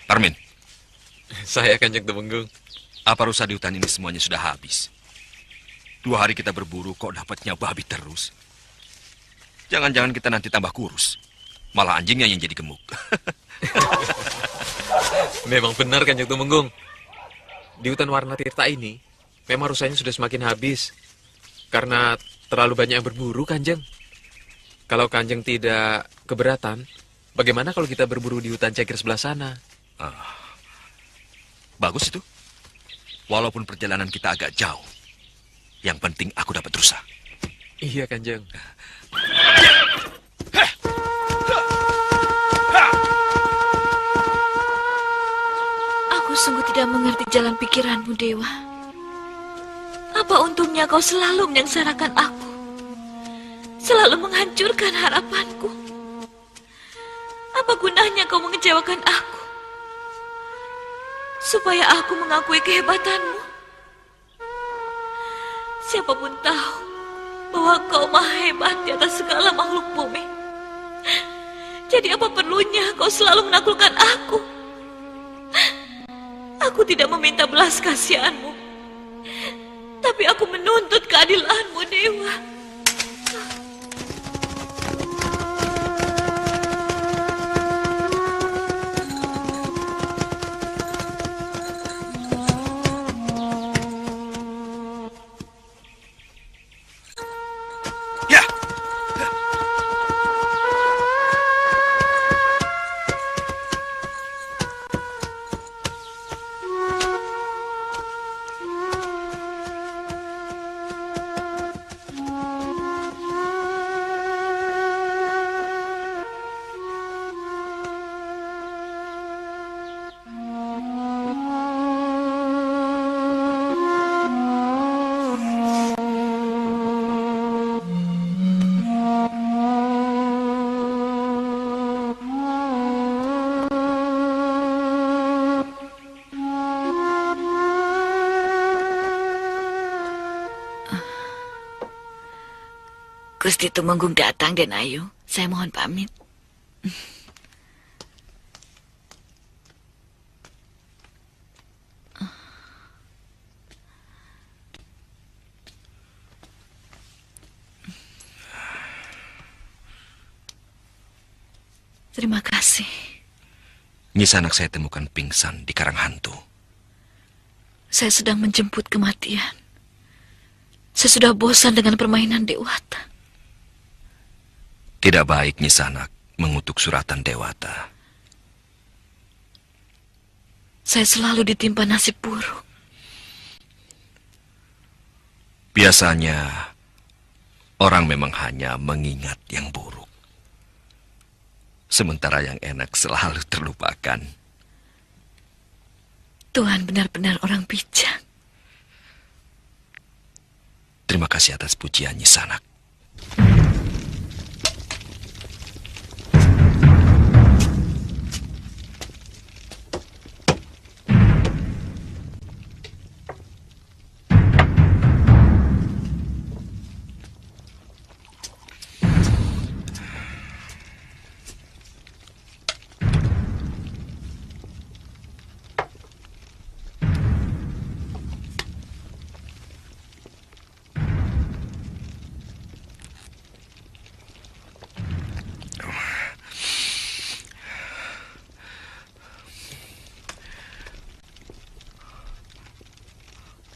Parmin. Saya Kanjeng Tumenggung. Apa rusa di hutan ini semuanya sudah habis? 2 hari kita berburu kok dapatnya babi terus. Jangan-jangan kita nanti tambah kurus. Malah anjingnya yang jadi gemuk. Memang benar Kanjeng Tumenggung. Di hutan Warna Tirta ini, memang rusanya sudah semakin habis. Karena terlalu banyak yang berburu, Kanjeng. Kalau Kanjeng tidak keberatan, bagaimana kalau kita berburu di hutan Cekir sebelah sana? Bagus itu. Walaupun perjalanan kita agak jauh, yang penting aku dapat rusa. Iya, Kanjeng. Aku sungguh tidak mengerti jalan pikiranmu, Dewa. Apa untungnya kau selalu menyengsarakan aku? Selalu menghancurkan harapanku. Apa gunanya kau mengecewakan aku? Supaya aku mengakui kehebatanmu. Siapapun tahu bahwa kau maha hebat di atas segala makhluk bumi. Jadi apa perlunya kau selalu menaklukkan aku? Aku tidak meminta belas kasihanmu, tapi aku menuntut keadilanmu, Dewa. Gusti Tumenggung datang, Den Ayu. Saya mohon pamit. Terima kasih. Nyi Sanak saya temukan pingsan di karang hantu. Saya sedang menjemput kematian. Saya sudah bosan dengan permainan Dewata. Tidak baik Nyi Sanak mengutuk suratan Dewata. Saya selalu ditimpa nasib buruk. Biasanya orang memang hanya mengingat yang buruk. Sementara yang enak selalu terlupakan. Tuhan benar-benar orang bijak. Terima kasih atas pujian Nyi Sanak.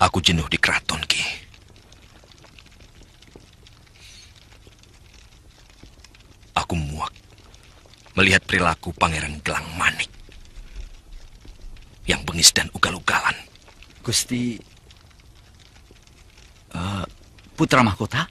Aku jenuh di keraton, Ki. Aku muak melihat perilaku Pangeran Gelang Manik yang bengis dan ugal-ugalan. Gusti Putra Mahkota?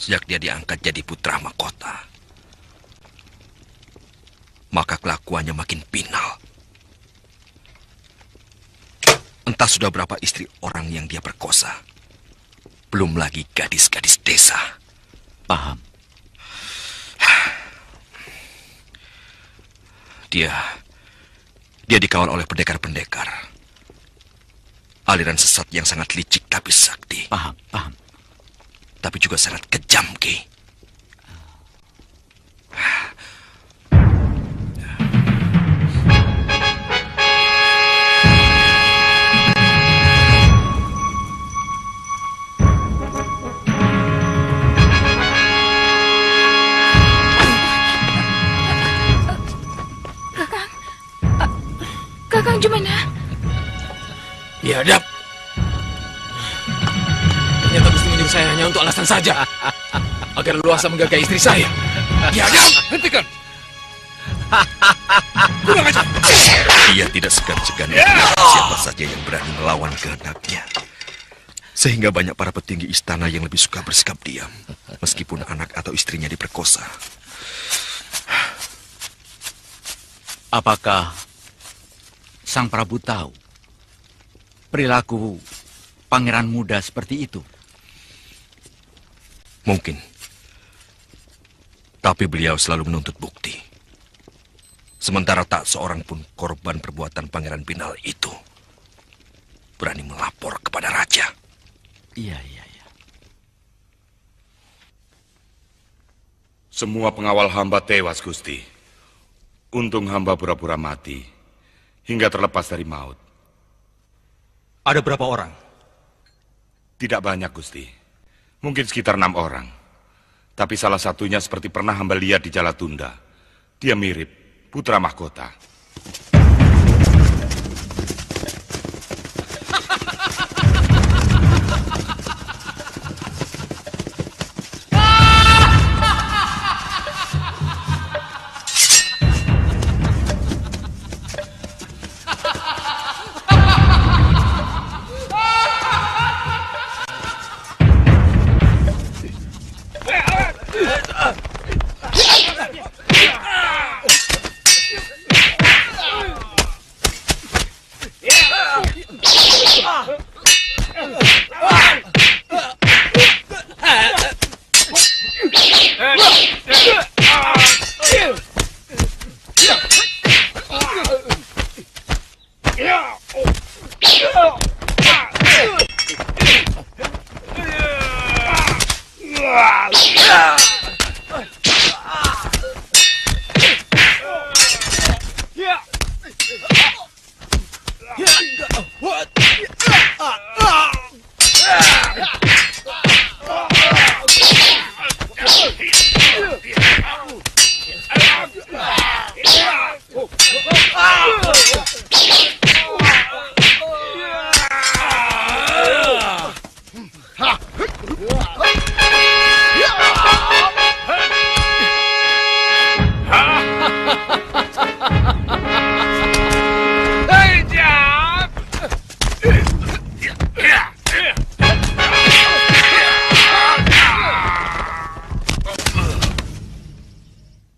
sejak dia diangkat jadi putra mahkota, maka kelakuannya makin pinal. Entah sudah berapa istri orang yang dia perkosa. Belum lagi gadis-gadis desa. Paham. Dia dikawal oleh pendekar-pendekar. Aliran sesat yang sangat licik tapi sakti. Paham. Tapi juga sangat kejam, Ki. Kakang Jumana. Biadab. Ternyata Gusti menyuruh saya hanya untuk alasan saja. Agar leluasa menggagai istri saya. Biadab, hentikan. Kurang ajar. Dia tidak segan-segan siapa saja yang berani melawan kehendaknya. Sehingga banyak para petinggi istana yang lebih suka bersikap diam, meskipun anak atau istrinya diperkosa. Apakah Sang Prabu tahu perilaku pangeran muda seperti itu? Mungkin. Tapi beliau selalu menuntut bukti. Sementara tak seorang pun korban perbuatan Pangeran Pinal itu berani melapor kepada raja. Iya. Semua pengawal hamba tewas, Gusti. Untung hamba pura-pura mati, hingga terlepas dari maut. Ada berapa orang? Tidak banyak, Gusti. Mungkin sekitar 6 orang. Tapi salah satunya seperti pernah hamba lihat di Jalatunda. Dia mirip putra mahkota.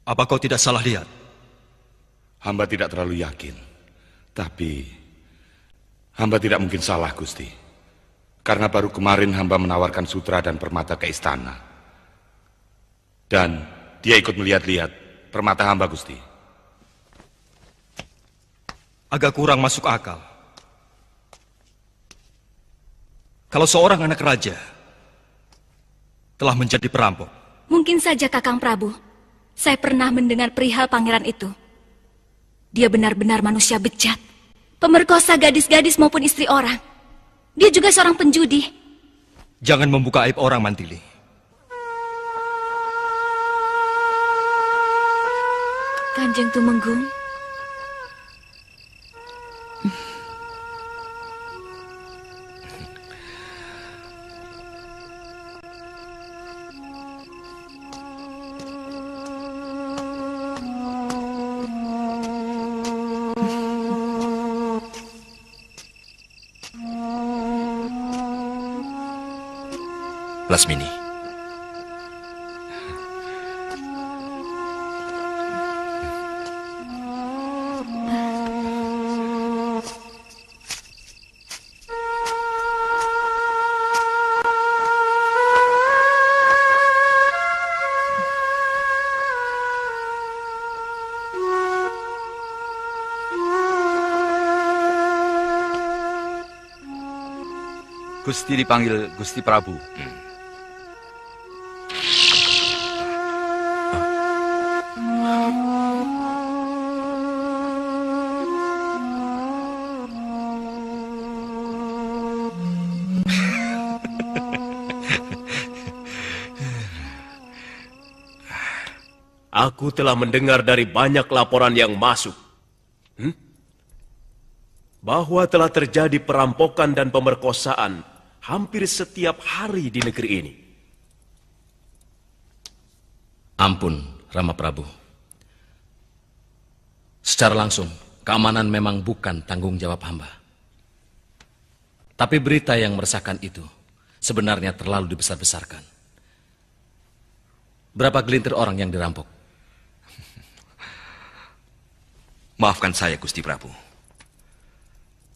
Apa kau tidak salah lihat? Hamba tidak terlalu yakin. Tapi hamba tidak mungkin salah, Gusti. Karena baru kemarin hamba menawarkan sutra dan permata ke istana. Dan dia ikut melihat-lihat permata hamba, Gusti. Agak kurang masuk akal. Kalau seorang anak raja telah menjadi perampok. Mungkin saja, Kakang Prabu. Saya pernah mendengar perihal pangeran itu. Dia benar-benar manusia bejat. Pemerkosa gadis-gadis maupun istri orang. Dia juga seorang penjudi. Jangan membuka aib orang, Mantili. Kanjeng Tumenggung. Lasmini, Gusti dipanggil Gusti Prabu. Aku telah mendengar dari banyak laporan yang masuk bahwa telah terjadi perampokan dan pemerkosaan hampir setiap hari di negeri ini. Ampun, Rama Prabu. Secara langsung, keamanan memang bukan tanggung jawab hamba. Tapi berita yang meresahkan itu sebenarnya terlalu dibesar-besarkan. Berapa gelintir orang yang dirampok? Maafkan saya, Gusti Prabu.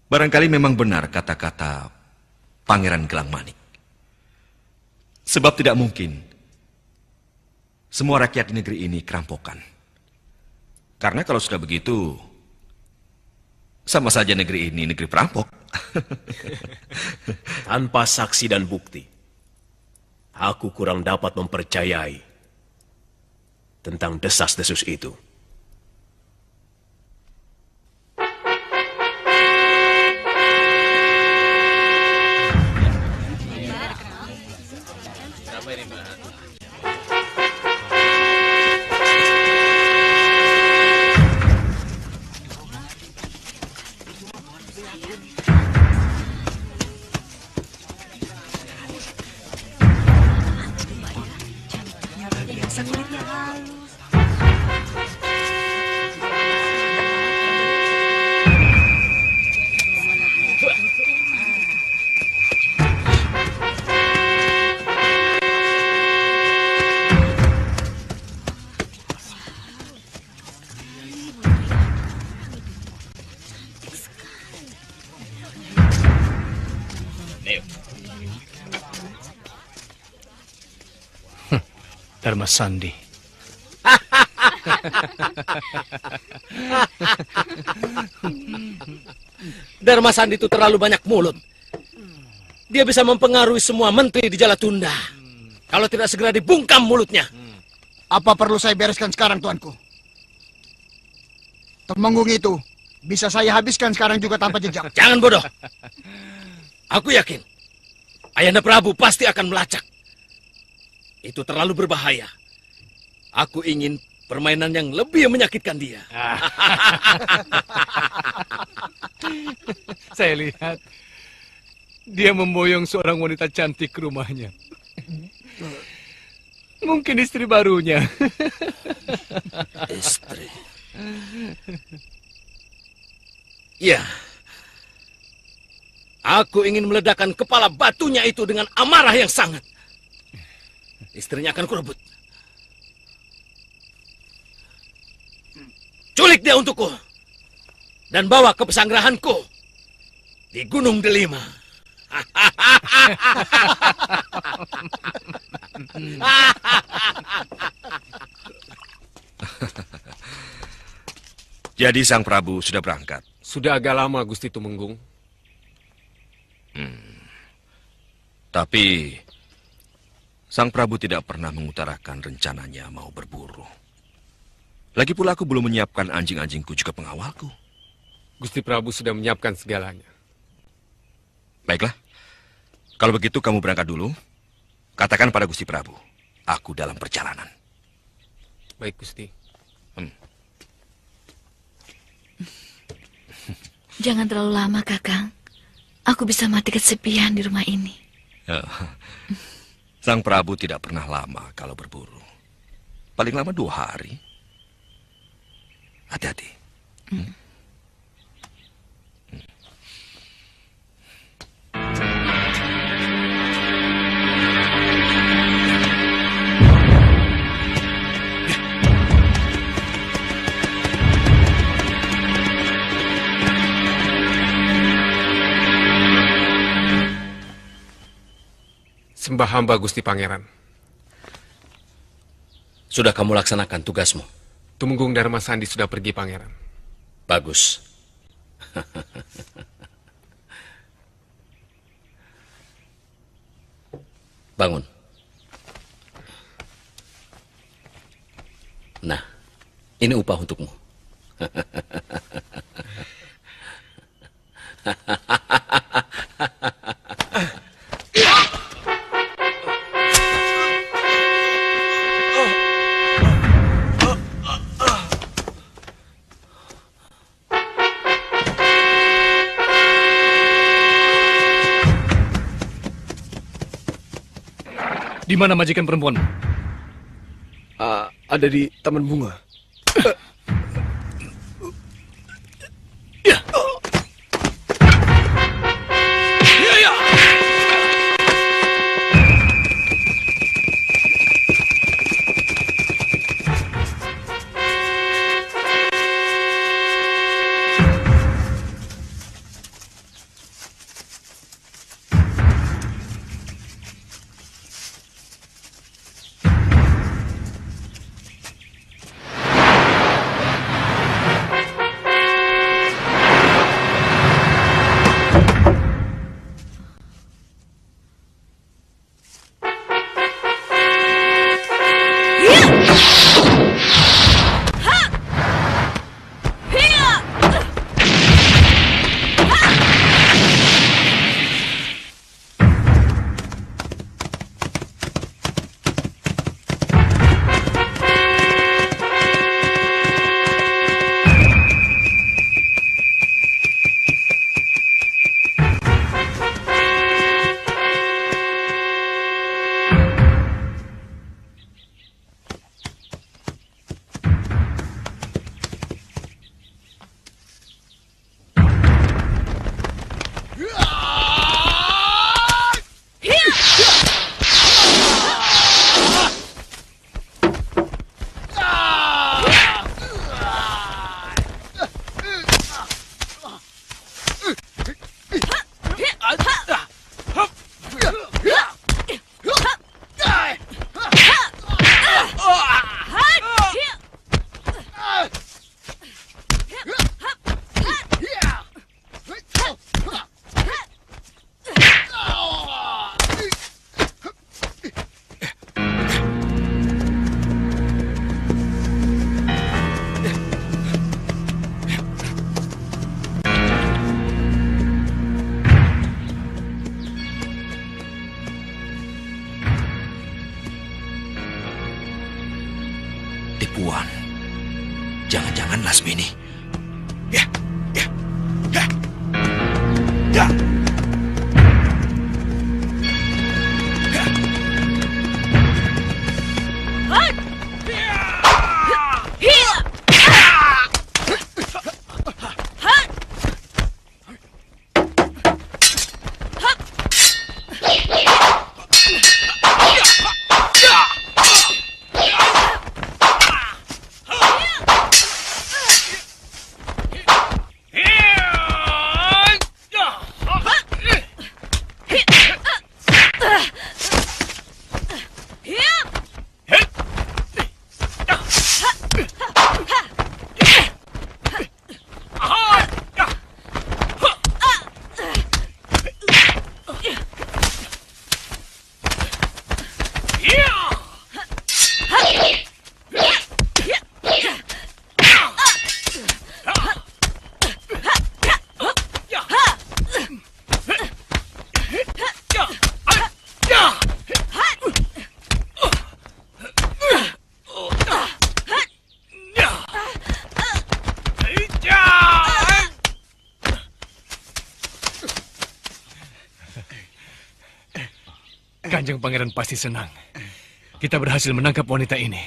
Barangkali memang benar kata-kata Pangeran Gelang Manik. Sebab tidak mungkin semua rakyat di negeri ini kerampokan. Karena kalau sudah begitu, sama saja negeri ini negeri perampok. Tanpa saksi dan bukti, aku kurang dapat mempercayai tentang desas-desus itu. Dharma Sandi. Dharma Sandi itu terlalu banyak mulut. Dia bisa mempengaruhi semua menteri di Jalatunda. Kalau tidak segera dibungkam mulutnya. Apa perlu saya bereskan sekarang, Tuanku? Temenggung itu bisa saya habiskan sekarang juga tanpa jejak. Jangan bodoh. Aku yakin Ayahanda Prabu pasti akan melacak. Itu terlalu berbahaya. Aku ingin permainan yang lebih menyakitkan dia. Saya lihat dia memboyong seorang wanita cantik ke rumahnya. Mungkin istri barunya. Istri. Ya. Aku ingin meledakkan kepala batunya itu dengan amarah yang sangat. Istrinya akan kurebut. Culik dia untukku. Dan bawa ke pesanggerahanku. Di Gunung Delima. Jadi Sang Prabu sudah berangkat? Sudah agak lama, Gusti Tumenggung. Tapi Sang Prabu tidak pernah mengutarakan rencananya mau berburu. Lagi pula aku belum menyiapkan anjing-anjingku juga pengawalku. Gusti Prabu sudah menyiapkan segalanya. Baiklah, kalau begitu kamu berangkat dulu. Katakan pada Gusti Prabu, aku dalam perjalanan. Baik, Gusti. Jangan terlalu lama, Kakang. Aku bisa mati kesepian di rumah ini. Sang Prabu tidak pernah lama kalau berburu. Paling lama 2 hari. Hati-hati. Sembah hamba Gusti Pangeran. Sudah kamu laksanakan tugasmu? Tumenggung Dharma Sandi sudah pergi, Pangeran. Bagus. Bangun. Nah, ini upah untukmu. Di mana majikan perempuan? Ada di Taman Bunga. Tipuan. Jangan-jangan Lasmini. Ya, ya, ya, ya. Kanjeng Pangeran pasti senang. Kita berhasil menangkap wanita ini.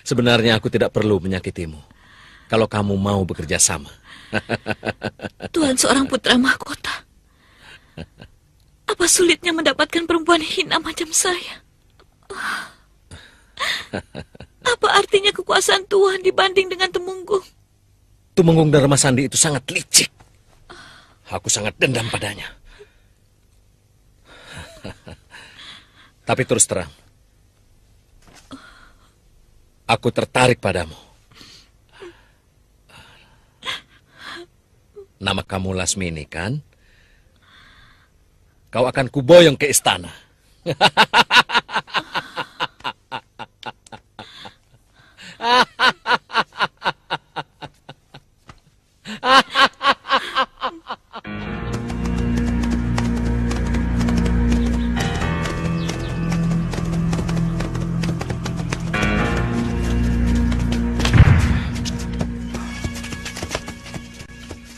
Sebenarnya aku tidak perlu menyakitimu kalau kamu mau bekerja sama. Tuhan seorang putra mahkota. Apa sulitnya mendapatkan perempuan hina macam saya? Apa artinya kekuasaan Tuhan dibanding dengan Temunggung? Tumenggung Dharma Sandi itu sangat licik. Aku sangat dendam padanya. Tapi terus terang, aku tertarik padamu. Nama kamu Lasmini, kan? Kau akan kuboyong ke istana.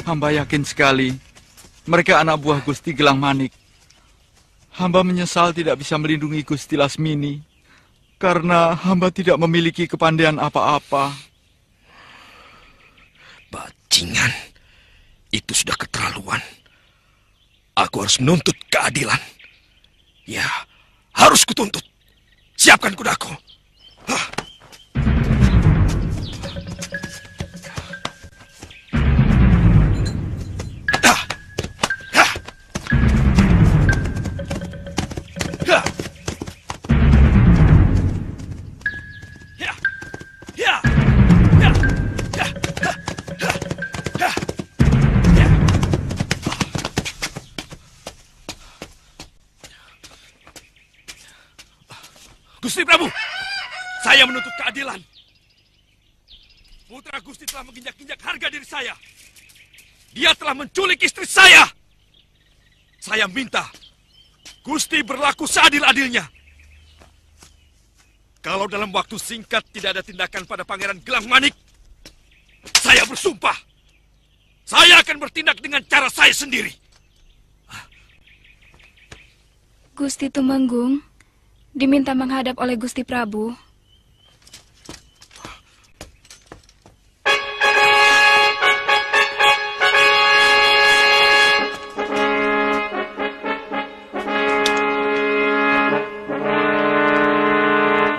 Hamba yakin sekali mereka anak buah Gusti Gelang Manik. Hamba menyesal tidak bisa melindungi Gusti Lasmini karena hamba tidak memiliki kepandaian apa-apa. Bajingan, itu sudah keterlaluan. Aku harus menuntut keadilan. Ya, harus kutuntut. Siapkan kudaku. Hah. Gusti Prabu, saya menuntut keadilan. Putra Gusti telah menginjak-injak harga diri saya. Dia telah menculik istri saya. Saya minta Gusti berlaku seadil-adilnya. Kalau dalam waktu singkat tidak ada tindakan pada Pangeran Gelang Manik, saya bersumpah, saya akan bertindak dengan cara saya sendiri. Gusti Tumenggung diminta menghadap oleh Gusti Prabu.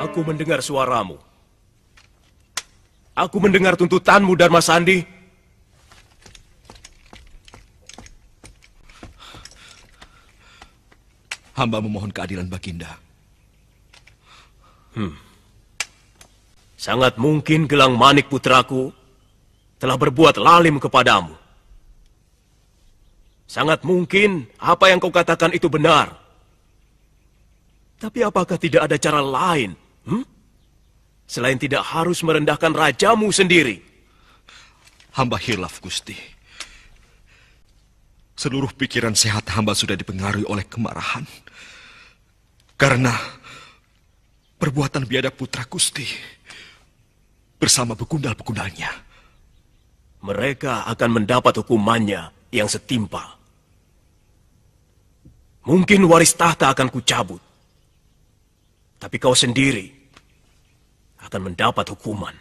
Aku mendengar suaramu. Aku mendengar tuntutanmu, Dharma Sandi. Hamba memohon keadilan Baginda. Sangat mungkin Gelang Manik putraku telah berbuat lalim kepadamu. Sangat mungkin apa yang kau katakan itu benar. Tapi apakah tidak ada cara lain? Selain tidak harus merendahkan rajamu sendiri. Hamba hilaf, Gusti. Seluruh pikiran sehat hamba sudah dipengaruhi oleh kemarahan. Karena perbuatan biadab putra Gusti bersama begundal-begundalnya. Mereka akan mendapat hukumannya yang setimpal. Mungkin waris tahta akan kucabut. Tapi kau sendiri akan mendapat hukuman.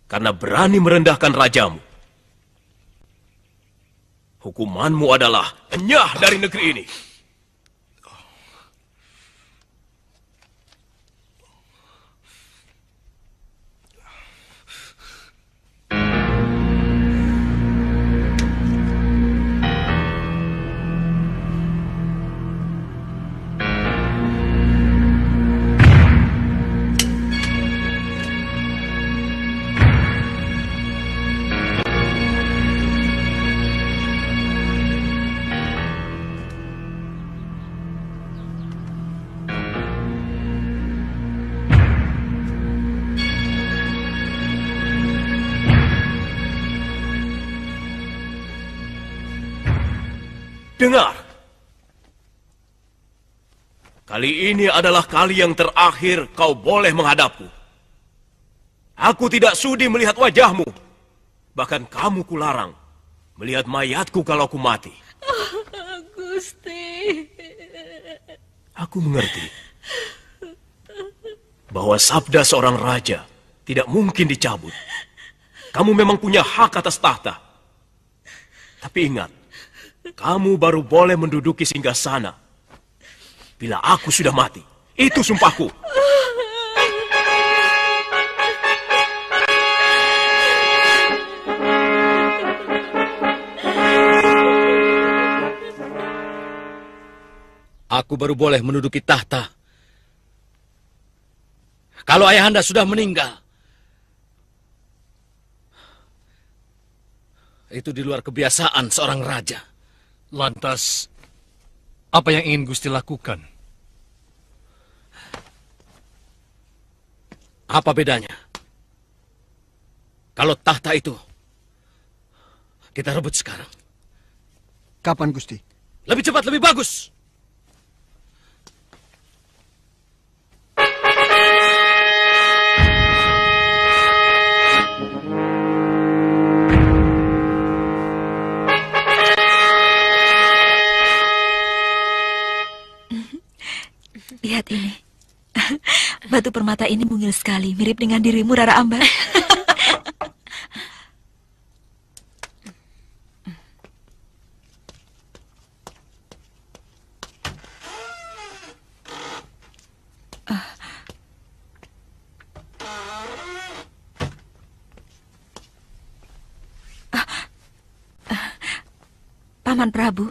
Karena berani merendahkan rajamu. Hukumanmu adalah enyah dari negeri ini. Dengar. Kali ini adalah kali yang terakhir kau boleh menghadapku. Aku tidak sudi melihat wajahmu. Bahkan kamu kularang melihat mayatku kalau aku mati. Gusti. Aku mengerti. bahwa sabda seorang raja tidak mungkin dicabut. Kamu memang punya hak atas tahta. Tapi ingat, kamu baru boleh menduduki singgasana bila aku sudah mati. Itu sumpahku. Aku baru boleh menduduki tahta kalau ayahanda sudah meninggal. Itu di luar kebiasaan seorang raja. Lantas, apa yang ingin Gusti lakukan? Apa bedanya kalau tahta itu kita rebut sekarang? Kapan, Gusti? Lebih cepat, lebih bagus. Lihat ini. Batu permata ini mungil sekali, mirip dengan dirimu, Rara Ambar. Paman Prabu.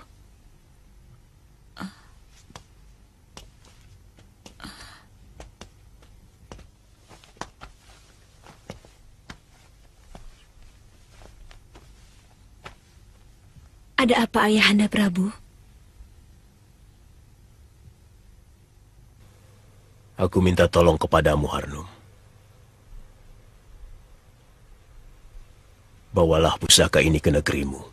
Ada apa, Ayahanda Prabu? Aku minta tolong kepadamu, Harnum. Bawalah pusaka ini ke negerimu.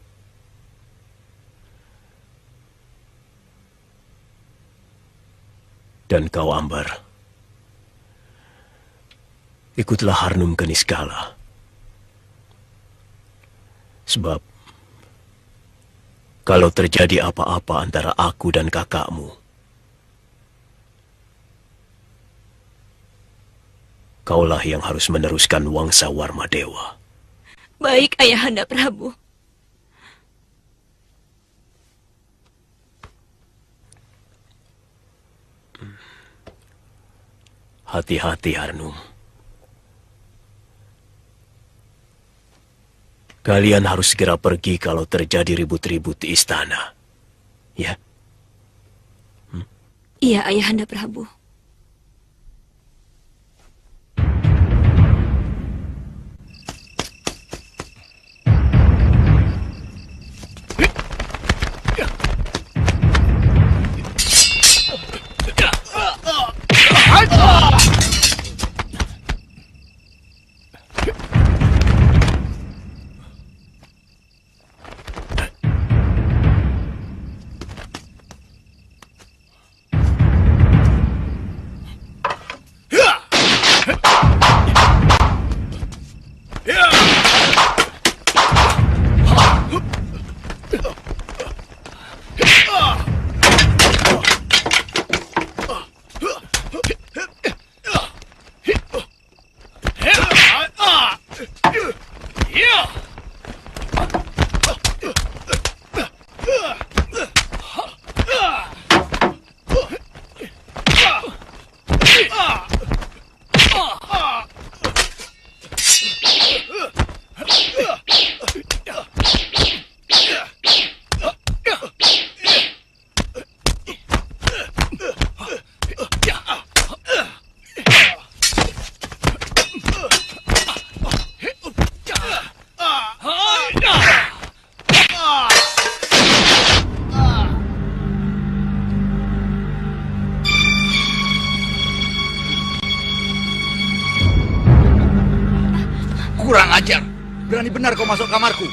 Dan kau, Ambar, ikutlah Harnum ke Niskala. Sebab kalau terjadi apa-apa antara aku dan kakakmu, kaulah yang harus meneruskan Wangsa Warmadewa. Baik, Ayahanda Prabu. Hati-hati, Harnum. Kalian harus segera pergi kalau terjadi ribut-ribut di istana. Ya? Iya, Ayahanda Prabu. Kurang ajar. Berani benar kau masuk kamarku.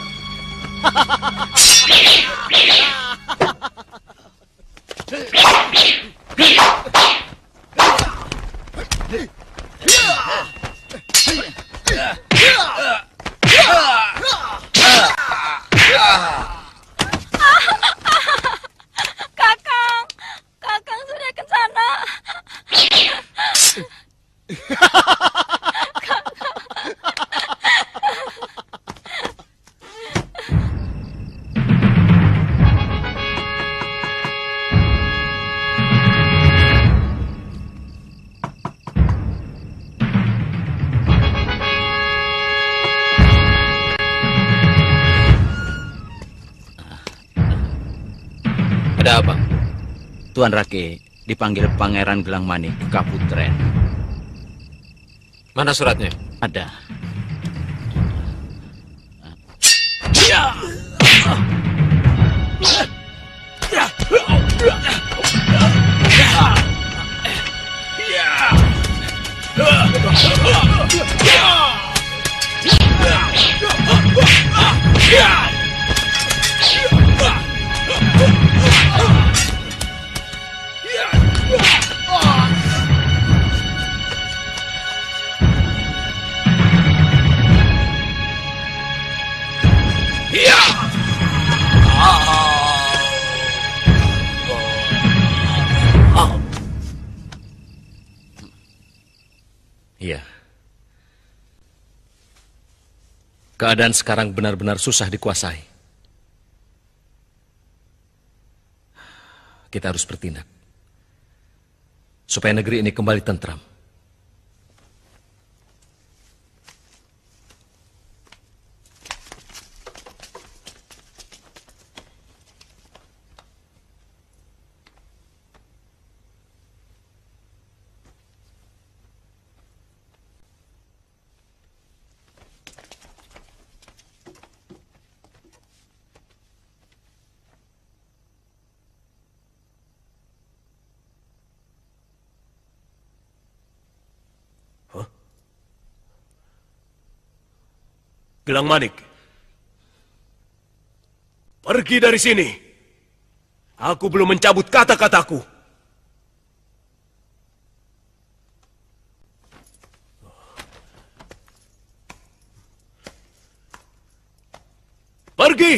Kakang sudah ke sana. Ada apa? Tuan Rake dipanggil Pangeran Gelang Manik Kaputren. Mana suratnya? Ada. Iya. Keadaan sekarang benar-benar susah dikuasai. Kita harus bertindak supaya negeri ini kembali tentram. Gelang Manik, pergi dari sini. Aku belum mencabut kata-kataku. Pergi!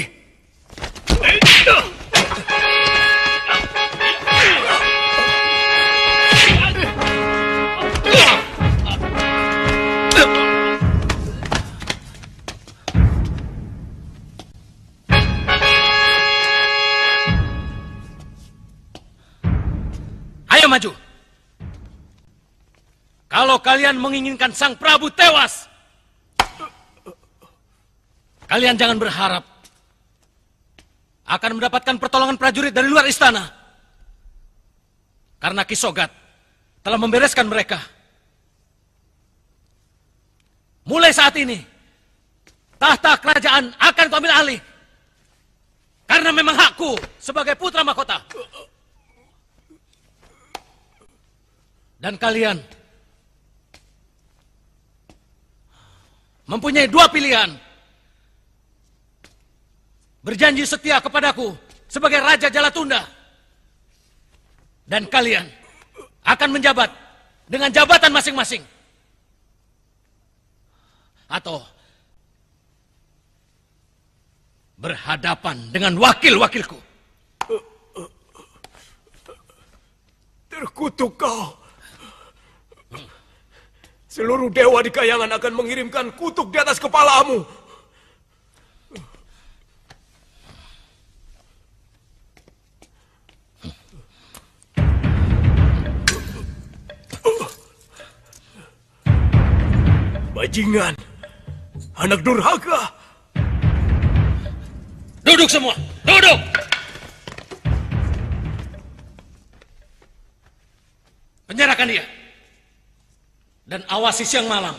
Ayo maju. Kalau kalian menginginkan Sang Prabu tewas, kalian jangan berharap akan mendapatkan pertolongan prajurit dari luar istana. Karena Ki Sogat telah membereskan mereka. Mulai saat ini, tahta kerajaan akan kuambil alih. Karena memang hakku sebagai putra mahkota. Dan kalian mempunyai dua pilihan. Berjanji setia kepadaku sebagai Raja Jalatunda. Dan kalian akan menjabat dengan jabatan masing-masing. Atau berhadapan dengan wakil-wakilku. Terkutuk kau. Seluruh dewa di kayangan akan mengirimkan kutuk di atas kepalamu. Bajingan, anak durhaka. Duduk semua, duduk. Penjarakan dia. Dan awasi siang malam.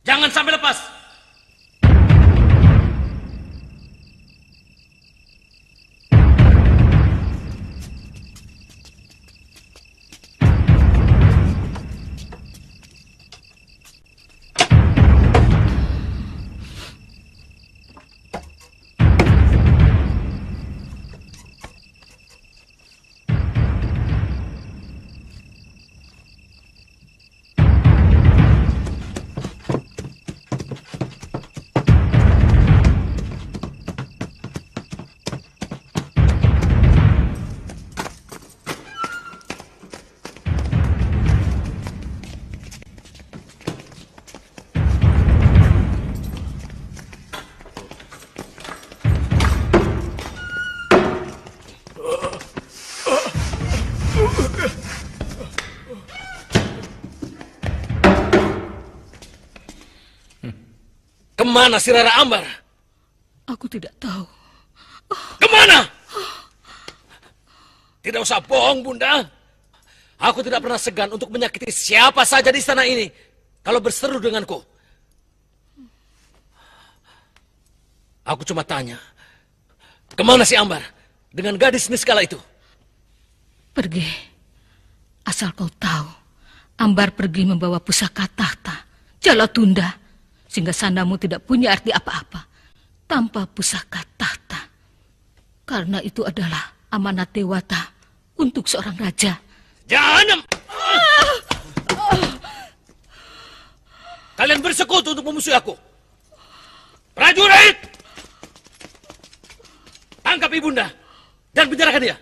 Jangan sampai lepas. Kemana si Rara Ambar? Aku tidak tahu. Kemana? Tidak usah bohong, Bunda. Aku tidak pernah segan untuk menyakiti siapa saja di istana ini kalau berseru denganku. Aku cuma tanya, kemana si Ambar dengan gadis Niskala itu? Pergi. Asal kau tahu, Ambar pergi membawa pusaka tahta, Jalatunda, sehingga sandamu tidak punya arti apa-apa tanpa pusaka tahta. Karena itu adalah amanat Dewata untuk seorang raja. Jangan! Kalian bersekutu untuk memusuhi aku. Prajurit! Tangkap ibunda dan penjarakan dia.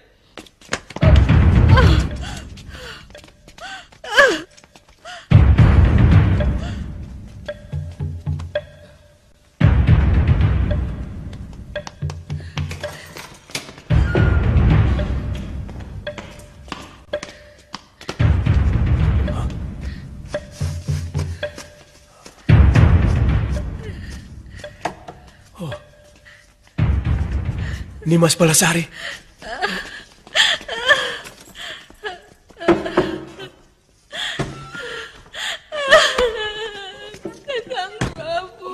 Nimas Balasari. Kakang Prabu.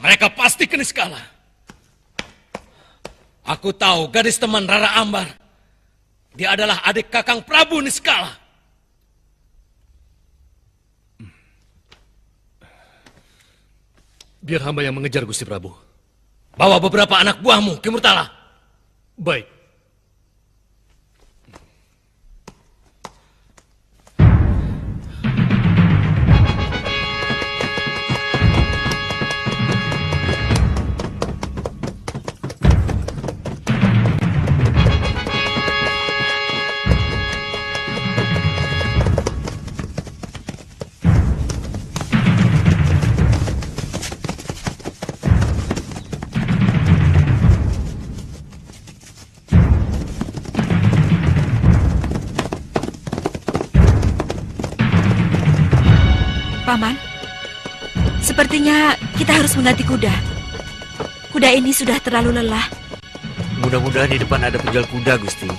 Mereka pasti ke Niskala. Aku tahu gadis teman Rara Ambar. Dia adalah adik Kakang Prabu Niskala. Biar hamba yang mengejar, Gusti Prabu. Bawa beberapa anak buahmu ke Murtala. Baik. Paman, sepertinya kita harus mengganti kuda. Kuda ini sudah terlalu lelah. Mudah-mudahan di depan ada penjual kuda, Gusti.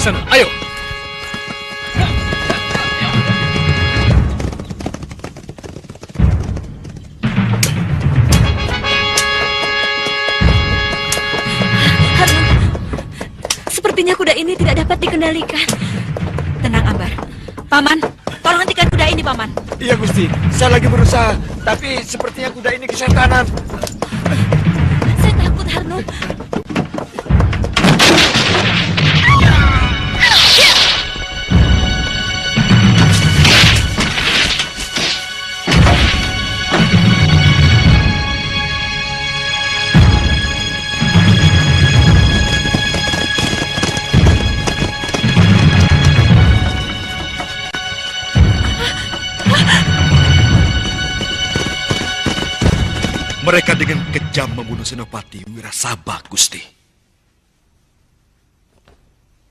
Sana, ayo. Sepertinya kuda ini tidak dapat dikendalikan. Tenang, Ambar. Paman, tolong hentikan kuda ini, Paman. Iya, Gusti. Saya lagi berusaha, tapi sepertinya kuda ini kesetanan. Saya takut, Harno. Mereka dengan kejam membunuh Senopati Wirasabah, Gusti.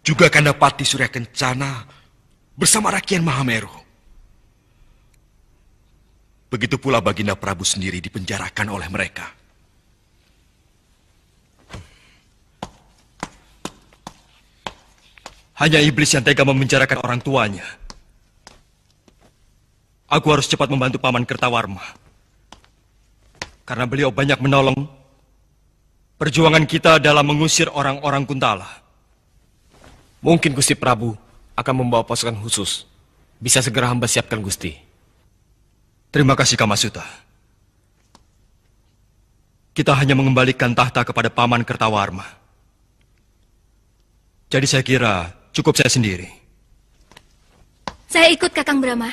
Juga Kandapati Surya Kencana bersama Rakyat Mahameru. Begitu pula Baginda Prabu sendiri dipenjarakan oleh mereka. Hanya iblis yang tega memenjarakan orang tuanya. Aku harus cepat membantu Paman Kertawarma. Karena beliau banyak menolong perjuangan kita dalam mengusir orang-orang Kuntala. Mungkin Gusti Prabu akan membawa pasukan khusus. Bisa segera hamba siapkan, Gusti. Terima kasih, Kamasuta. kita hanya mengembalikan tahta kepada Paman Kertawarma. Jadi saya kira cukup saya sendiri. Saya ikut Kakang Brahma.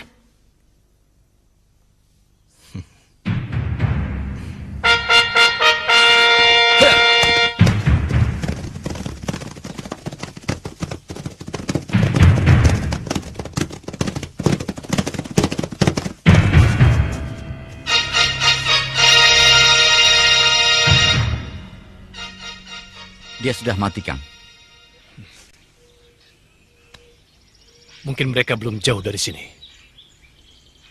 Dia sudah mati, Kang. Mungkin mereka belum jauh dari sini.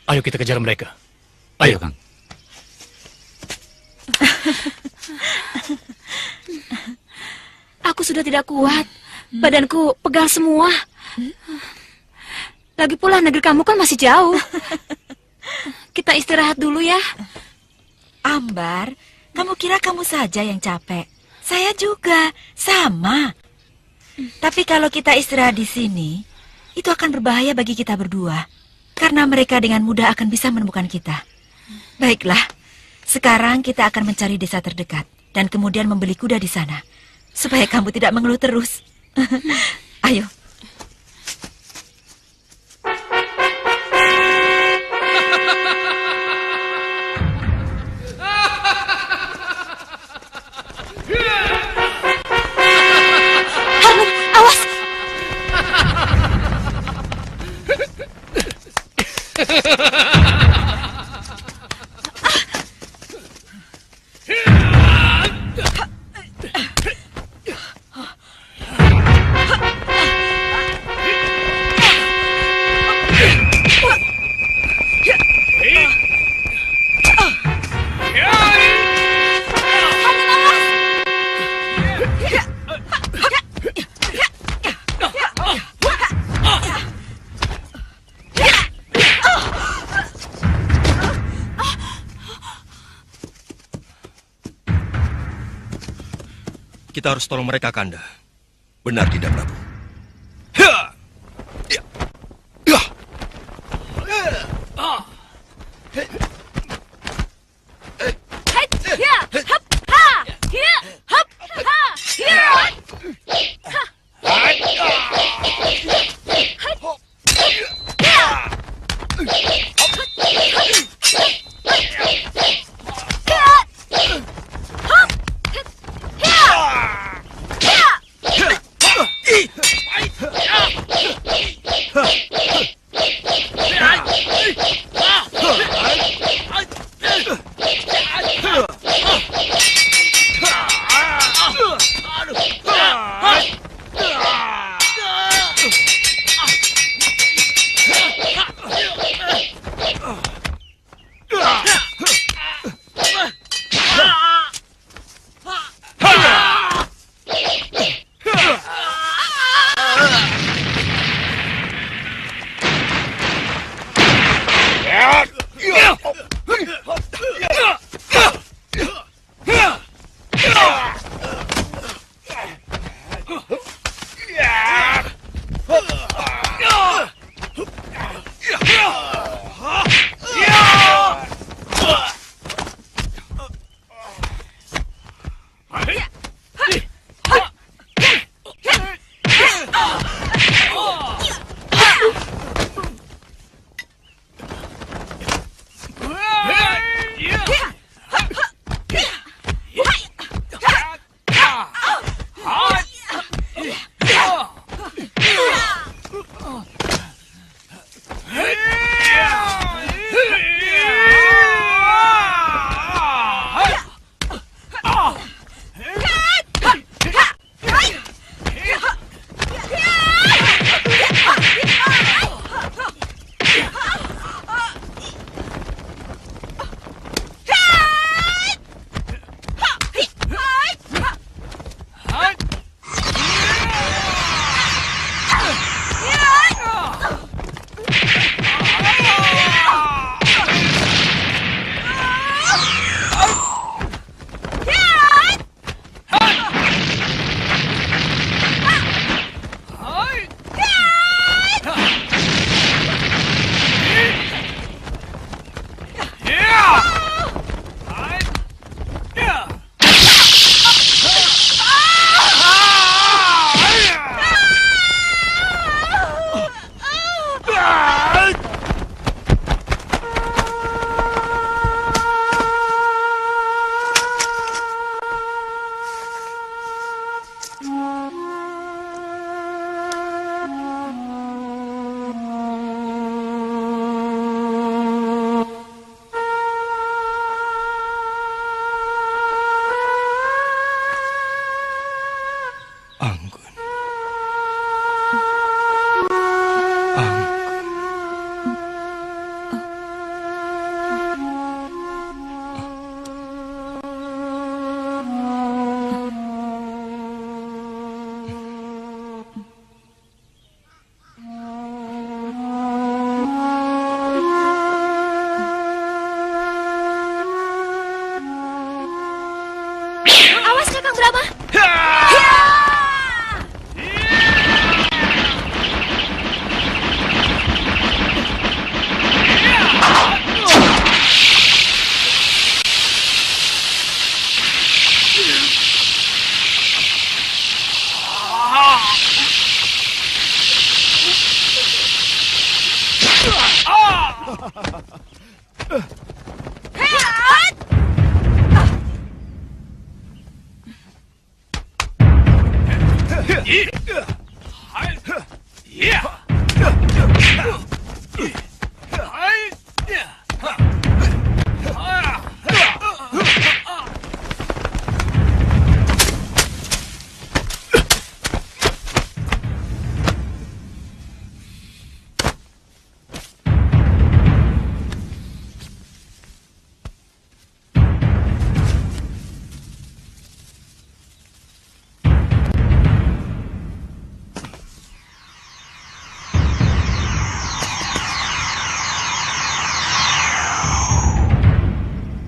Ayo kita kejar mereka. Ayo, Kang. Aku sudah tidak kuat. Badanku pegal semua. Lagi pula negeri kamu kan masih jauh. Kita istirahat dulu ya. Ambar, kamu kira kamu saja yang capek? Saya juga, sama. Tapi kalau kita istirahat di sini, itu akan berbahaya bagi kita berdua. Karena mereka dengan mudah akan bisa menemukan kita. Baiklah, sekarang kita akan mencari desa terdekat. Dan kemudian membeli kuda di sana. Supaya kamu tidak mengeluh terus. Ayo. Kita harus tolong mereka, Kanda. Benar tidak, Prabu?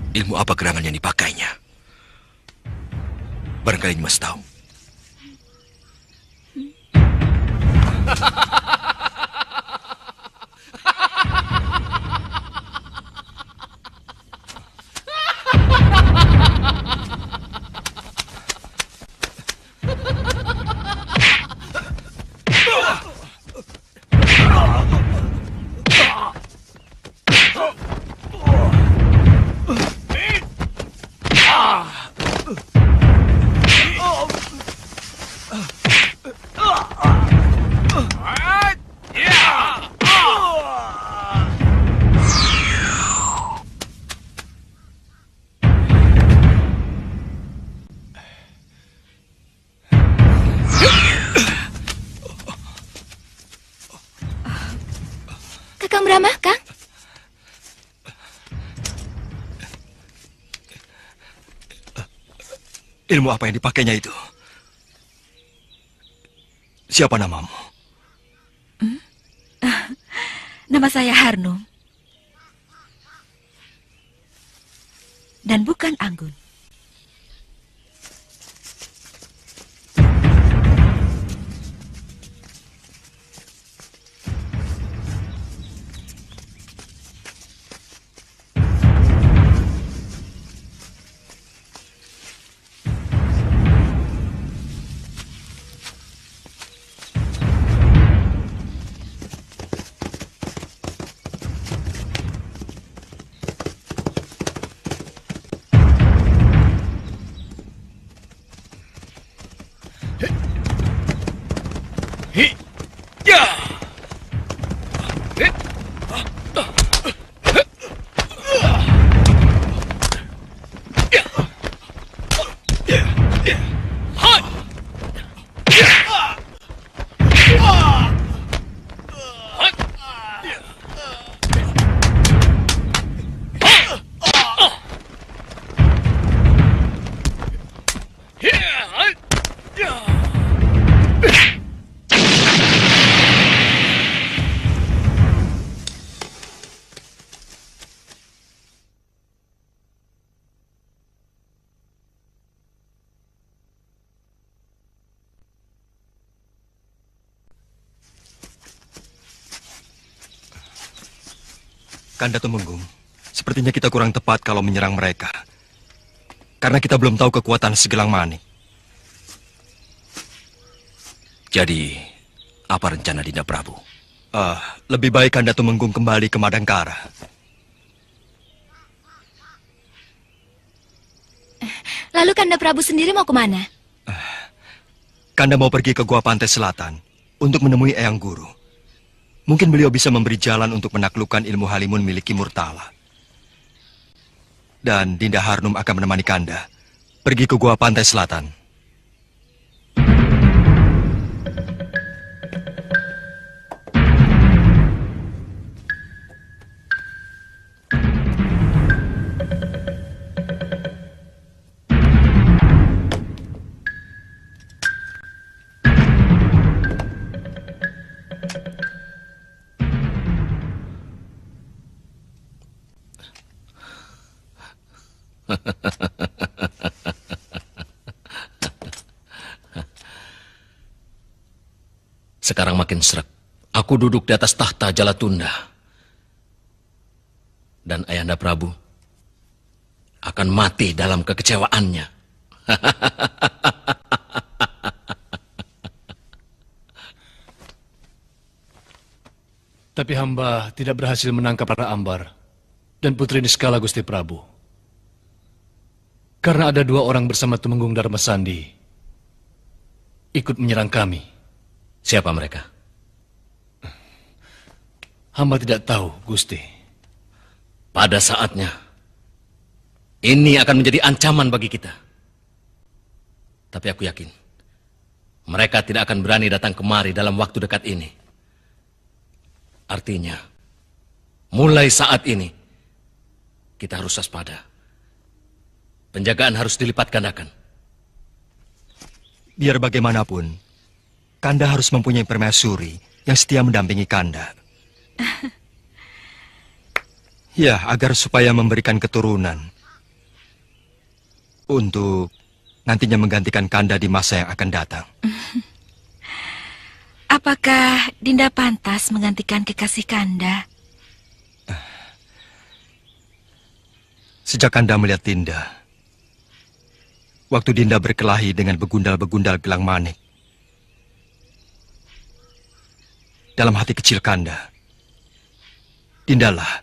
Ilmu apa gerangan yang dipakainya? Barangkali Nimas tahu. Kakang Brahma, Kang? Ilmu apa yang dipakainya itu? Siapa namamu? Nama saya Harnum. Dan bukan Anggun. Kanda Tumenggung, sepertinya kita kurang tepat kalau menyerang mereka. Karena kita belum tahu kekuatan Segelang Manik. Jadi, apa rencana Dinda Prabu? Lebih baik Kanda Tumenggung kembali ke Madangkara. Lalu Kanda Prabu sendiri mau kemana? Kanda mau pergi ke Gua Pantai Selatan untuk menemui Eyang Guru. Mungkin beliau bisa memberi jalan untuk menaklukkan ilmu Halimun milik Ki Murtala. Dan Dinda Harnum akan menemani Kanda pergi ke Gua Pantai Selatan. Sekarang makin srek. Aku duduk di atas tahta Jalatunda. Dan Ayahanda Prabu akan mati dalam kekecewaannya. Tapi hamba tidak berhasil menangkap Rara Ambar dan Putri Niskala, Gusti Prabu. Karena ada 2 orang bersama Tumenggung Dharmasandi. ikut menyerang kami. Siapa mereka? Hamba tidak tahu, Gusti. Pada saatnya, ini akan menjadi ancaman bagi kita. Tapi aku yakin, mereka tidak akan berani datang kemari dalam waktu dekat ini. Artinya, mulai saat ini, kita harus waspada. Penjagaan harus dilipat gandakan. Biar bagaimanapun, Kanda harus mempunyai permaisuri yang setia mendampingi Kanda. Ya, agar supaya memberikan keturunan untuk nantinya menggantikan Kanda di masa yang akan datang. Apakah Dinda pantas menggantikan kekasih Kanda? Sejak Kanda melihat Dinda, waktu Dinda berkelahi dengan begundal-begundal gelang manik, dalam hati kecil Kanda, Dindalah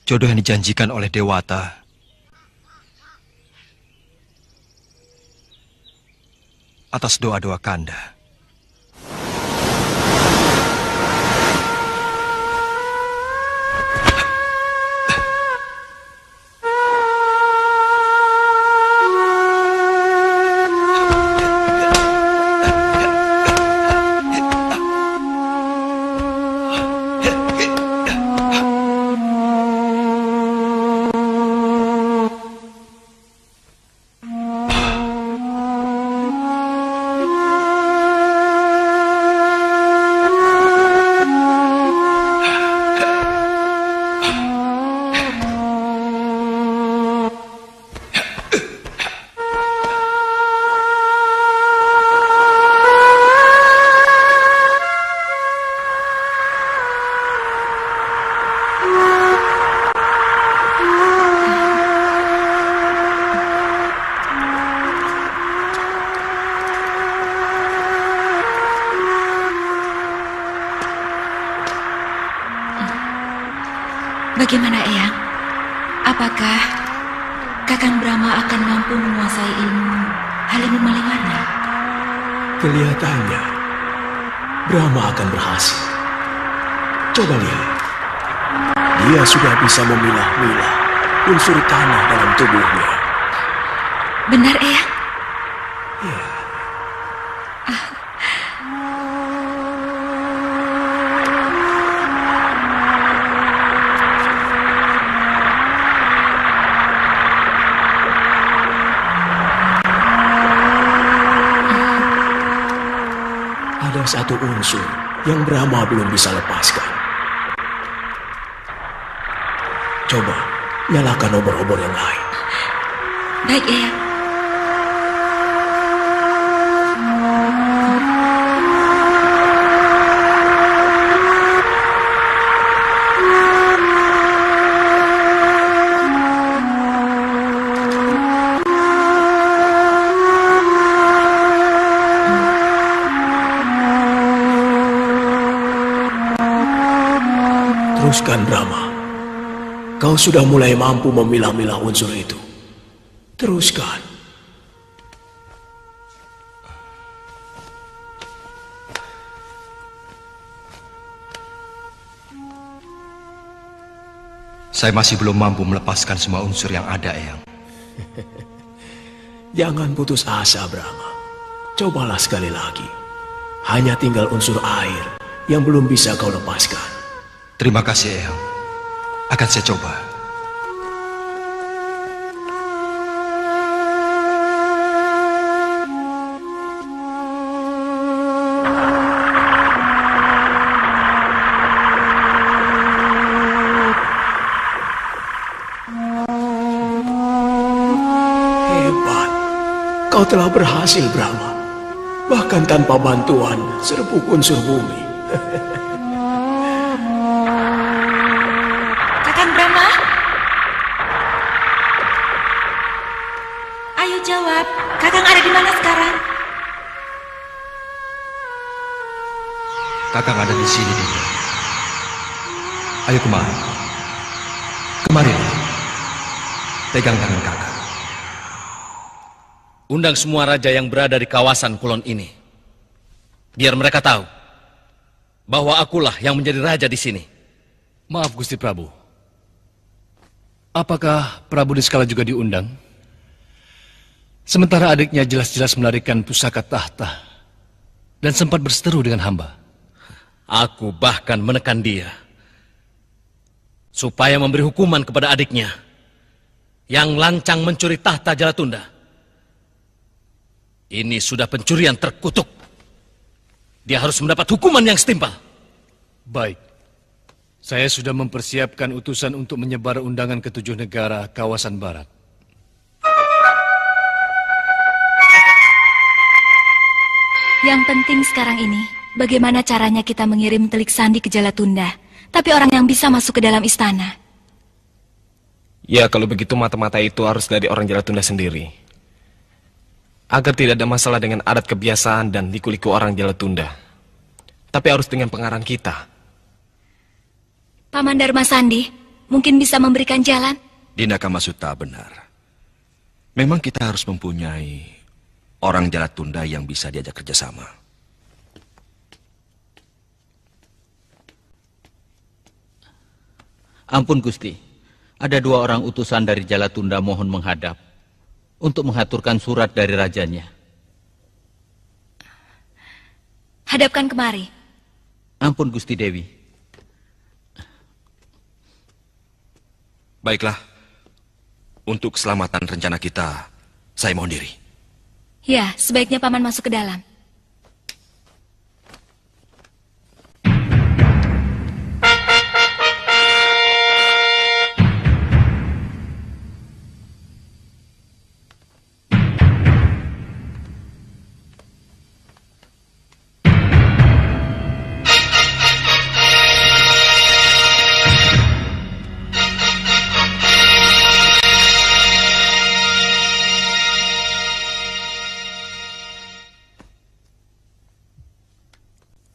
jodoh yang dijanjikan oleh Dewata atas doa-doa Kanda. Bagaimana, Eyang? Apakah Kakang Brahma akan mampu menguasai ilmu Halimun Maliwarna? Kelihatannya Brahma akan berhasil. Coba lihat. Dia sudah bisa memilah-milah unsur tanah dalam tubuhnya. Benar, Eyang? Ya. Ada satu unsur yang Brahma belum bisa lepaskan. Coba nyalakan obor-obor yang lain. Baik, Eyang. Teruskan, Brahma. Kau sudah mulai mampu memilah-milah unsur itu. Teruskan. Saya masih belum mampu melepaskan semua unsur yang ada, Eyang. Jangan putus asa, Brahma. Cobalah sekali lagi. Hanya tinggal unsur air yang belum bisa kau lepaskan. Terima kasih, Eyang. Akan saya coba. Hebat. Kau telah berhasil, Brahma. Bahkan tanpa bantuan serbuk unsur bumi. Kakang Brahma? Ayo jawab, Kakang ada di mana sekarang? Kakang ada di sini, Dinda. Ayo kemari. Kemari. Pegang tangan Kakang. undang semua raja yang berada di kawasan kulon ini. Biar mereka tahu bahwa akulah yang menjadi raja di sini. Maaf Gusti Prabu. Apakah Prabu Niskala juga diundang? Sementara adiknya jelas-jelas melarikan pusaka tahta dan sempat berseteru dengan hamba. Aku bahkan menekan dia supaya memberi hukuman kepada adiknya yang lancang mencuri tahta Jalatunda. Ini sudah pencurian terkutuk. Dia harus mendapat hukuman yang setimpal. Baik. Saya sudah mempersiapkan utusan untuk menyebar undangan ke 7 negara kawasan barat. Yang penting sekarang ini, bagaimana caranya kita mengirim telik sandi ke Jalatunda, tapi orang yang bisa masuk ke dalam istana. Ya, kalau begitu mata-mata itu harus dari orang Jalatunda sendiri. Agar tidak ada masalah dengan adat kebiasaan dan liku-liku orang Jalatunda. Tapi harus dengan pengarang kita. Paman Dharma Sandi, mungkin bisa memberikan jalan? Dinda Kamasuta benar. Memang kita harus mempunyai orang Jalatunda yang bisa diajak kerjasama. Ampun Gusti, ada 2 orang utusan dari Jalatunda mohon menghadap untuk mengaturkan surat dari rajanya. Hadapkan kemari. Ampun Gusti Dewi. Baiklah, untuk keselamatan rencana kita, saya mohon diri. Ya, sebaiknya paman masuk ke dalam.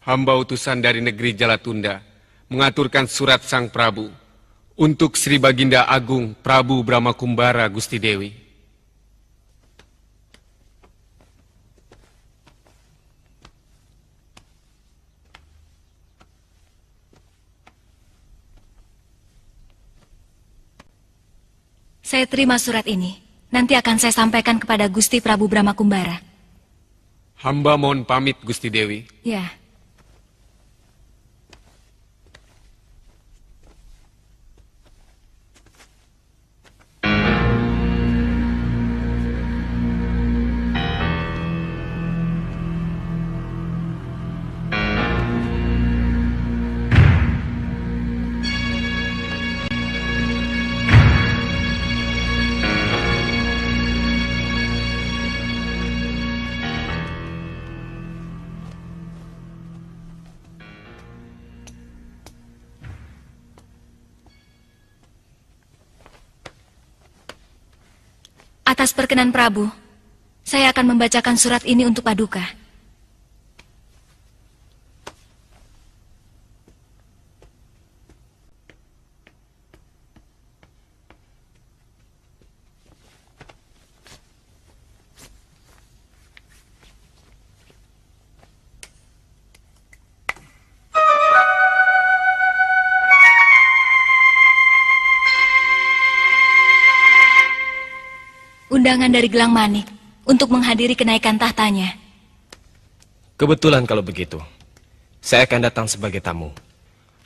Hamba utusan dari negeri Jalatunda mengaturkan surat Sang Prabu untuk Sri Baginda Agung Prabu Brahmakumbara Gusti Dewi. Saya terima surat ini. Nanti akan saya sampaikan kepada Gusti Prabu Brahmakumbara. Hamba mohon pamit Gusti Dewi. Ya. Atas perkenan Prabu, saya akan membacakan surat ini untuk Paduka. Undangan dari Gelang Manik untuk menghadiri kenaikan tahtanya. Kebetulan kalau begitu. Saya akan datang sebagai tamu.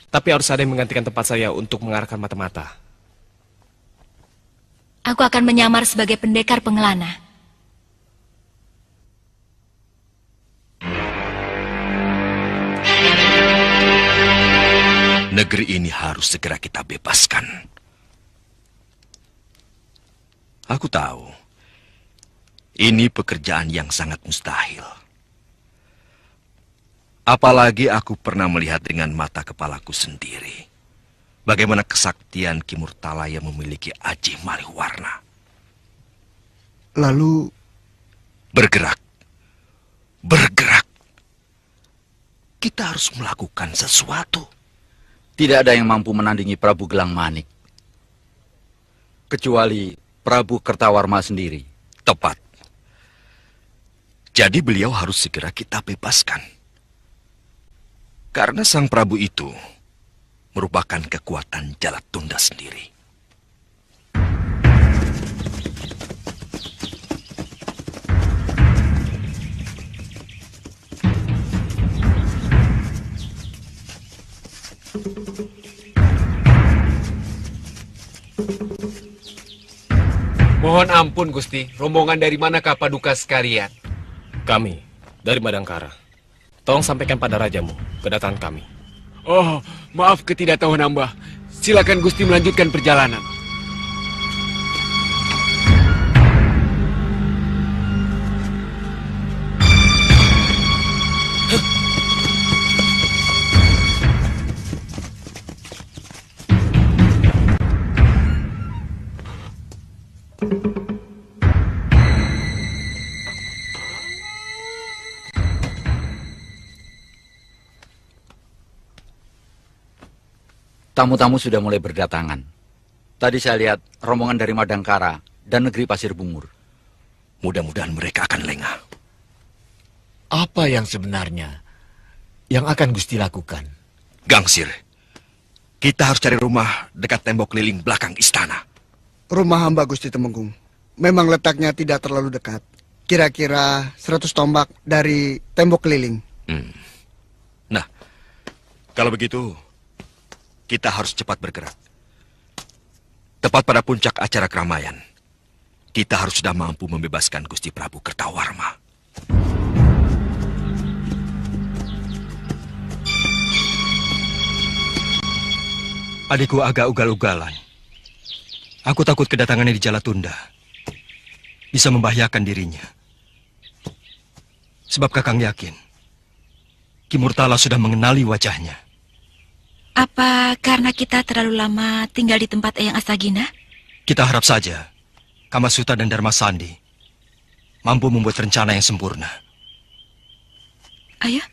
Tapi harus ada yang menggantikan tempat saya untuk mengarahkan mata-mata. Aku akan menyamar sebagai pendekar pengelana. Negeri ini harus segera kita bebaskan. Aku tahu, ini pekerjaan yang sangat mustahil. Apalagi aku pernah melihat dengan mata kepalaku sendiri bagaimana kesaktian Ki Murtala yang memiliki Aji Mariwarna. Lalu bergerak. Kita harus melakukan sesuatu. Tidak ada yang mampu menandingi Prabu Gelang Manik, kecuali Prabu Kertawarma sendiri. Tepat. Jadi beliau harus segera kita bebaskan. Karena Sang Prabu itu merupakan kekuatan Jalatunda sendiri. Mohon ampun, Gusti. Rombongan dari manakah paduka sekalian? Kami, dari Madangkara. Tolong sampaikan pada rajamu kedatangan kami. Oh, maaf ketidaktahuan hamba. Silakan Gusti melanjutkan perjalanan. Tamu-tamu sudah mulai berdatangan. Tadi saya lihat rombongan dari Madangkara dan negeri Pasir Bungur. Mudah-mudahan mereka akan lengah. Apa yang sebenarnya yang akan Gusti lakukan? Gangsir, kita harus cari rumah dekat tembok keliling belakang istana. Rumah hamba Gusti Temenggung memang letaknya tidak terlalu dekat. Kira-kira 100 tombak dari tembok keliling. Nah, kalau begitu, kita harus cepat bergerak. Tepat pada puncak acara keramaian, kita harus sudah mampu membebaskan Gusti Prabu Kertawarma. Adikku agak ugal-ugalan. Aku takut kedatangannya di Jalatunda bisa membahayakan dirinya. Sebab Kakang yakin, Ki Murtala sudah mengenali wajahnya. Apa karena kita terlalu lama tinggal di tempat Eyang Asagina? Kita harap saja Kamasuta dan Dharma Sandi mampu membuat rencana yang sempurna. Ayo.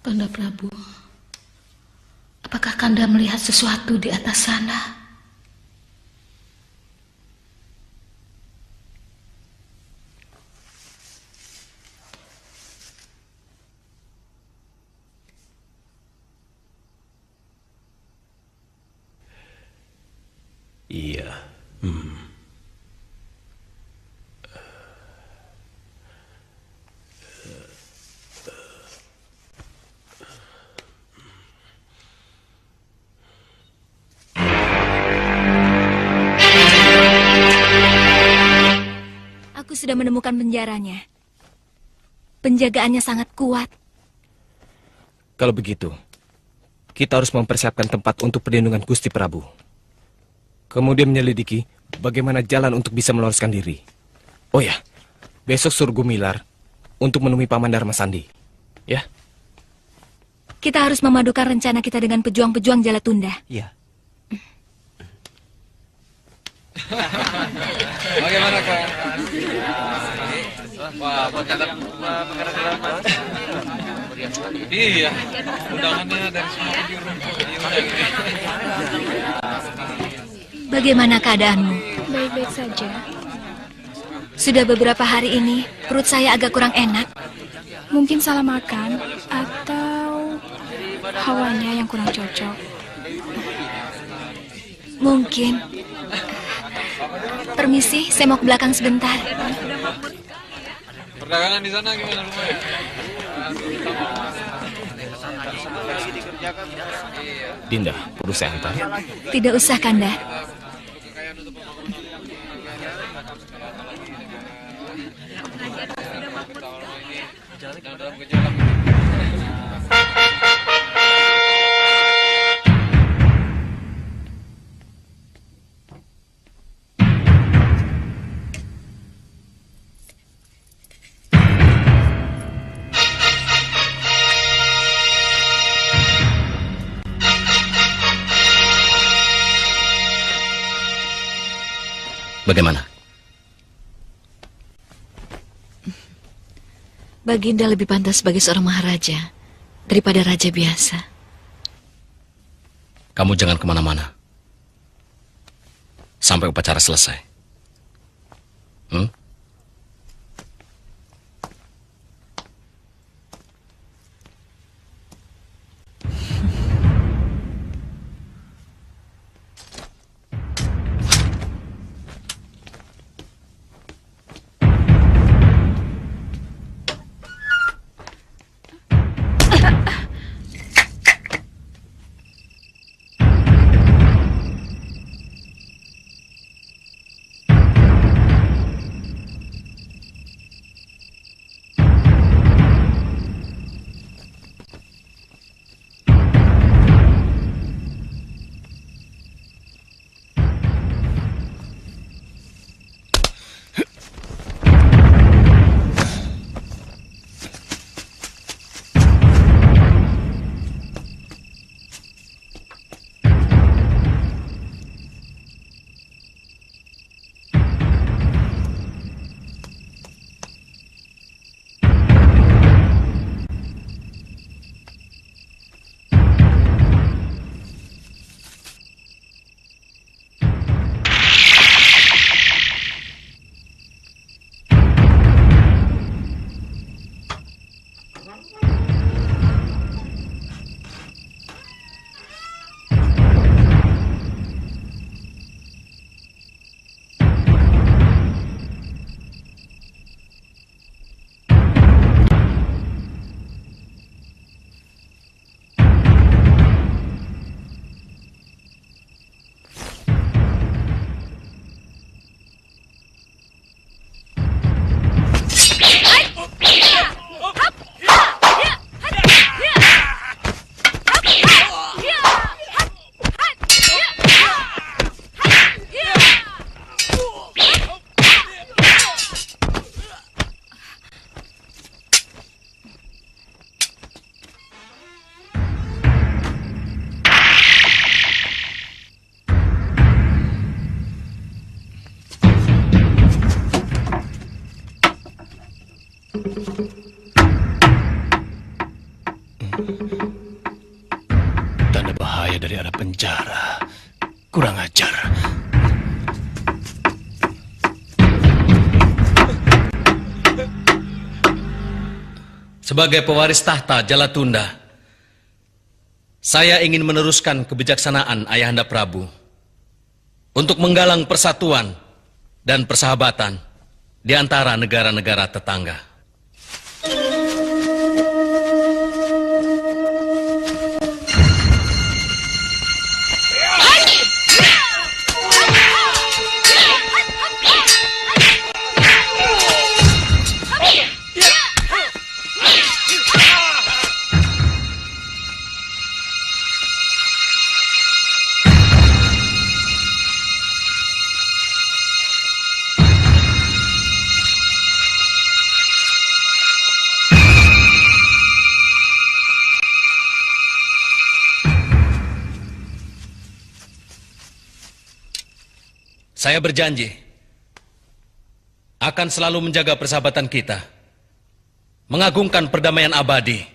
Kanda Prabu, apakah Kanda melihat sesuatu di atas sana? Iya. Aku sudah menemukan penjaranya. Penjagaannya sangat kuat. Kalau begitu, kita harus mempersiapkan tempat untuk perlindungan Gusti Prabu. Kemudian menyelidiki bagaimana jalan untuk bisa meloloskan diri. Oh ya, besok suruh Gumilar untuk menemui Paman Dharma Sandi. Ya? Kita harus memadukan rencana kita dengan pejuang-pejuang Jalatunda. Iya. Bagaimana kau? Wah, iya, undangannya dari semua penjuru. Bagaimana keadaanmu? Baik-baik saja. Sudah beberapa hari ini, perut saya agak kurang enak. Mungkin salah makan atau hawanya yang kurang cocok. Mungkin. Permisi, saya mau ke belakang sebentar. Perdagangan di sana gimana lumayan? Dinda, perlu saya antar? Tidak usah, Kanda. Bagaimana? Baginda lebih pantas sebagai seorang maharaja daripada raja biasa. Kamu jangan kemana-mana sampai upacara selesai. Tanda bahaya dari arah penjara. Kurang ajar. Sebagai pewaris tahta Jalatunda, saya ingin meneruskan kebijaksanaan Ayahanda Prabu untuk menggalang persatuan dan persahabatan di antara negara-negara tetangga. Saya berjanji akan selalu menjaga persahabatan kita, mengagungkan perdamaian abadi,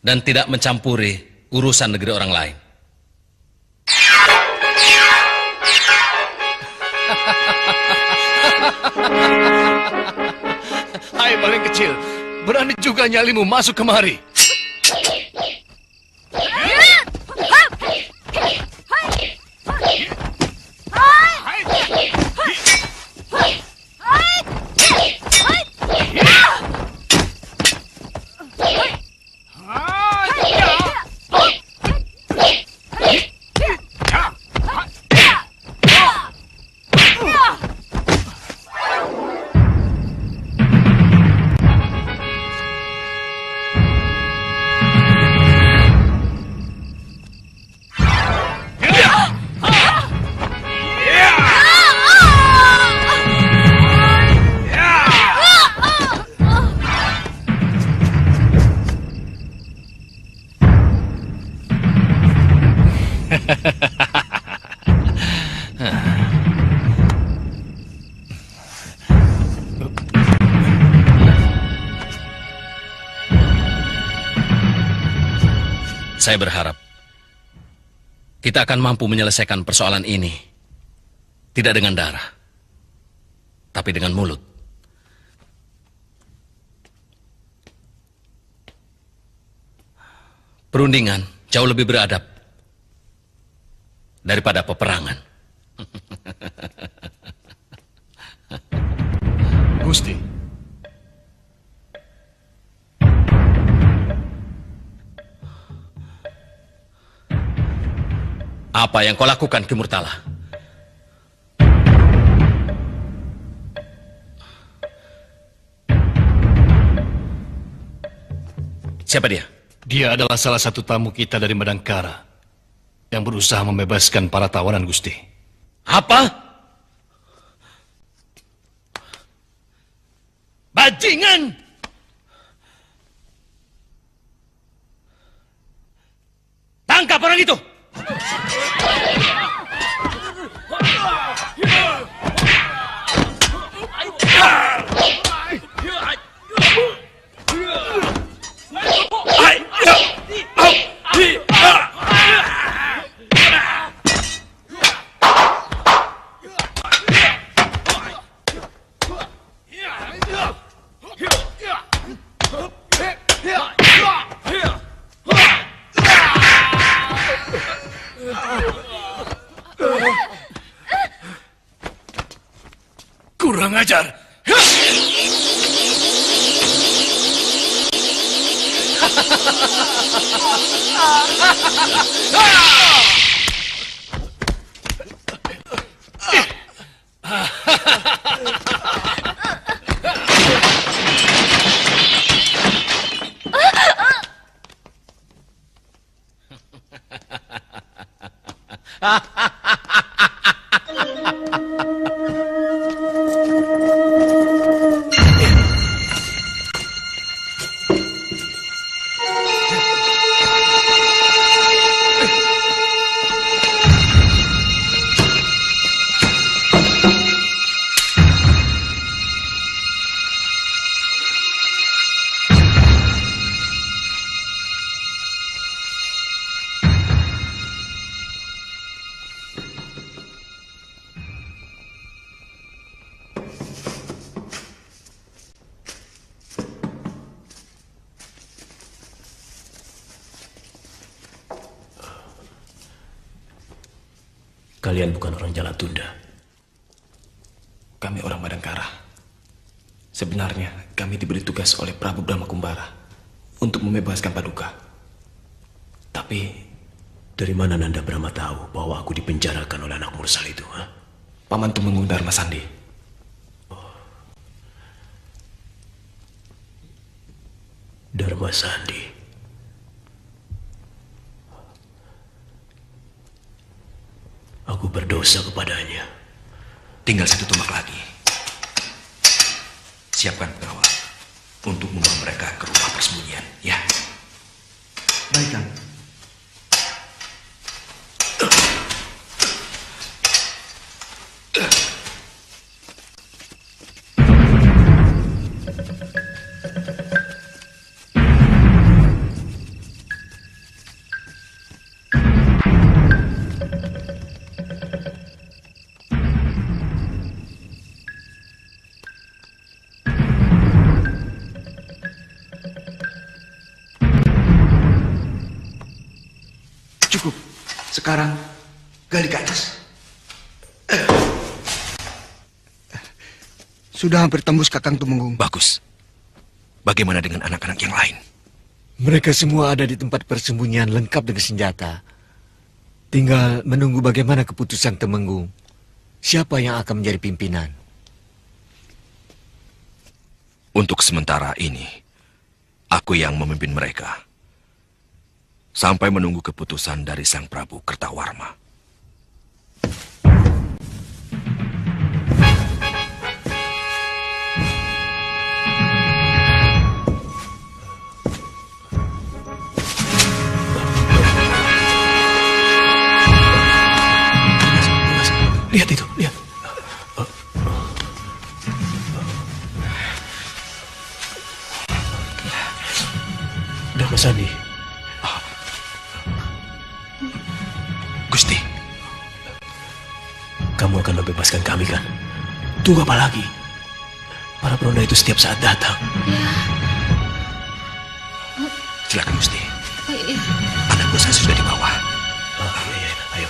dan tidak mencampuri urusan negeri orang lain. Hai maling kecil, berani juga nyalimu masuk kemari. Saya berharap kita akan mampu menyelesaikan persoalan ini tidak dengan darah, tapi dengan mulut. Perundingan jauh lebih beradab daripada peperangan. Gusti, apa yang kau lakukan, Ki Murtala? Siapa dia? Dia adalah salah satu tamu kita dari Madangkara yang berusaha membebaskan para tawanan, Gusti. Apa? Bajingan! Tangkap orang itu! Kurang ajar. kalian bukan orang Jalatunda? Kami orang Madangkara. Sebenarnya kami diberi tugas oleh Prabu Brahmakumbara untuk membebaskan Paduka. Tapi dari mana Nanda Brahma tahu bahwa aku dipenjarakan oleh anak Mursal itu? Ha? Paman Tumenggung Dharma Sandi. Dharma Sandi. Aku berdosa kepadanya. Tinggal 1 tombak lagi. Siapkan pengawal untuk membawa mereka ke rumah persembunyian, ya. Baik, Kang. Cukup. Sekarang gali ke atas. Sudah hampir tembus Kakang Tumenggung. Bagus. Bagaimana dengan anak-anak yang lain? Mereka semua ada di tempat persembunyian lengkap dengan senjata. Tinggal menunggu bagaimana keputusan Temenggung. Siapa yang akan menjadi pimpinan? Untuk sementara ini, aku yang memimpin mereka. Sampai menunggu keputusan dari Sang Prabu Kertawarma. Lihat itu, lihat. Dharma Sandi. Gusti. Kamu akan membebaskan kami, kan? Tunggu apa lagi? Para peronda itu setiap saat datang. Silakan, Gusti. Anak buah saya sudah di bawah. Ayo. Ayo.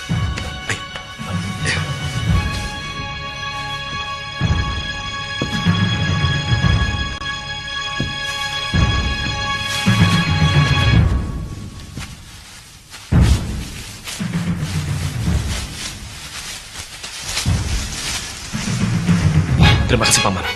Terima kasih, Paman.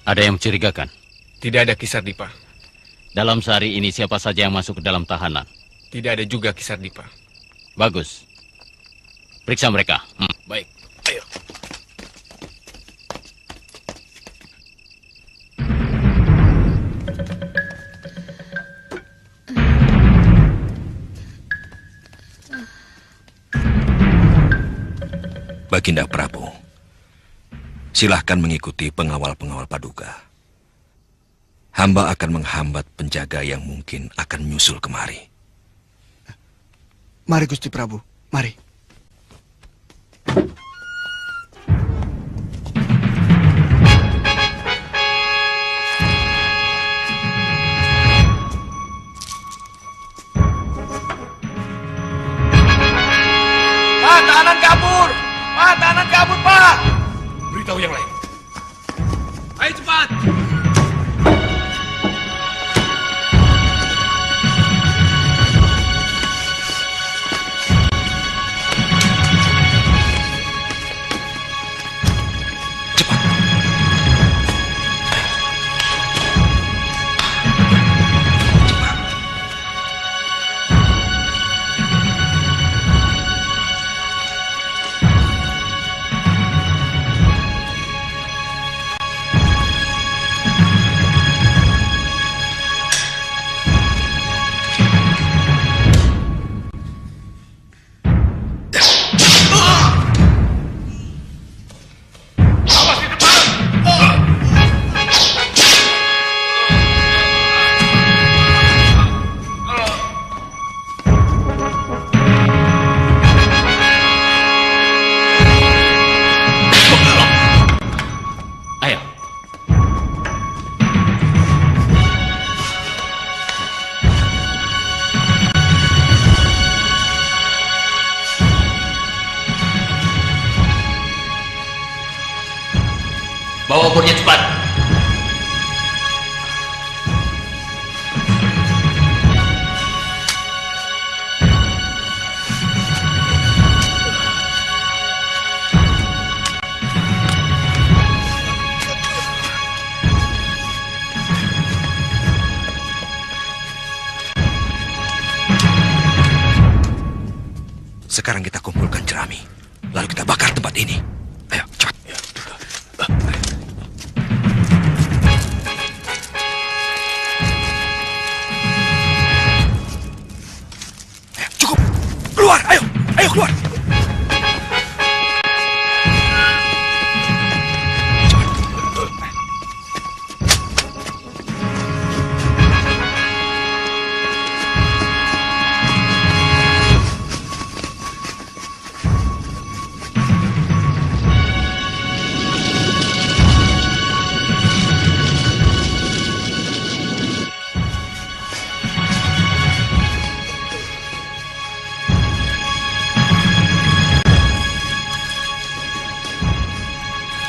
Ada yang mencurigakan? Tidak ada, Kisar Dipa. Dalam sehari ini siapa saja yang masuk ke dalam tahanan? Tidak ada juga, Kisar Dipa. Bagus. Periksa mereka. Baik, ayo. Baginda Prabu, silahkan mengikuti pengawal-pengawal Paduka. Hamba akan menghambat penjaga yang mungkin akan menyusul kemari. Mari, Gusti Prabu. Mari. Pak, tahanan kabur! Pak, tahanan kabur, Pak! Beritahu yang lain. Ayo cepat! Bawa obornya cepat. Sekarang kita kumpulkan jerami, lalu kita bakar tempat ini. Ayo, cepat. Ayo, cukup. Keluar, ayo. Ayo, keluar.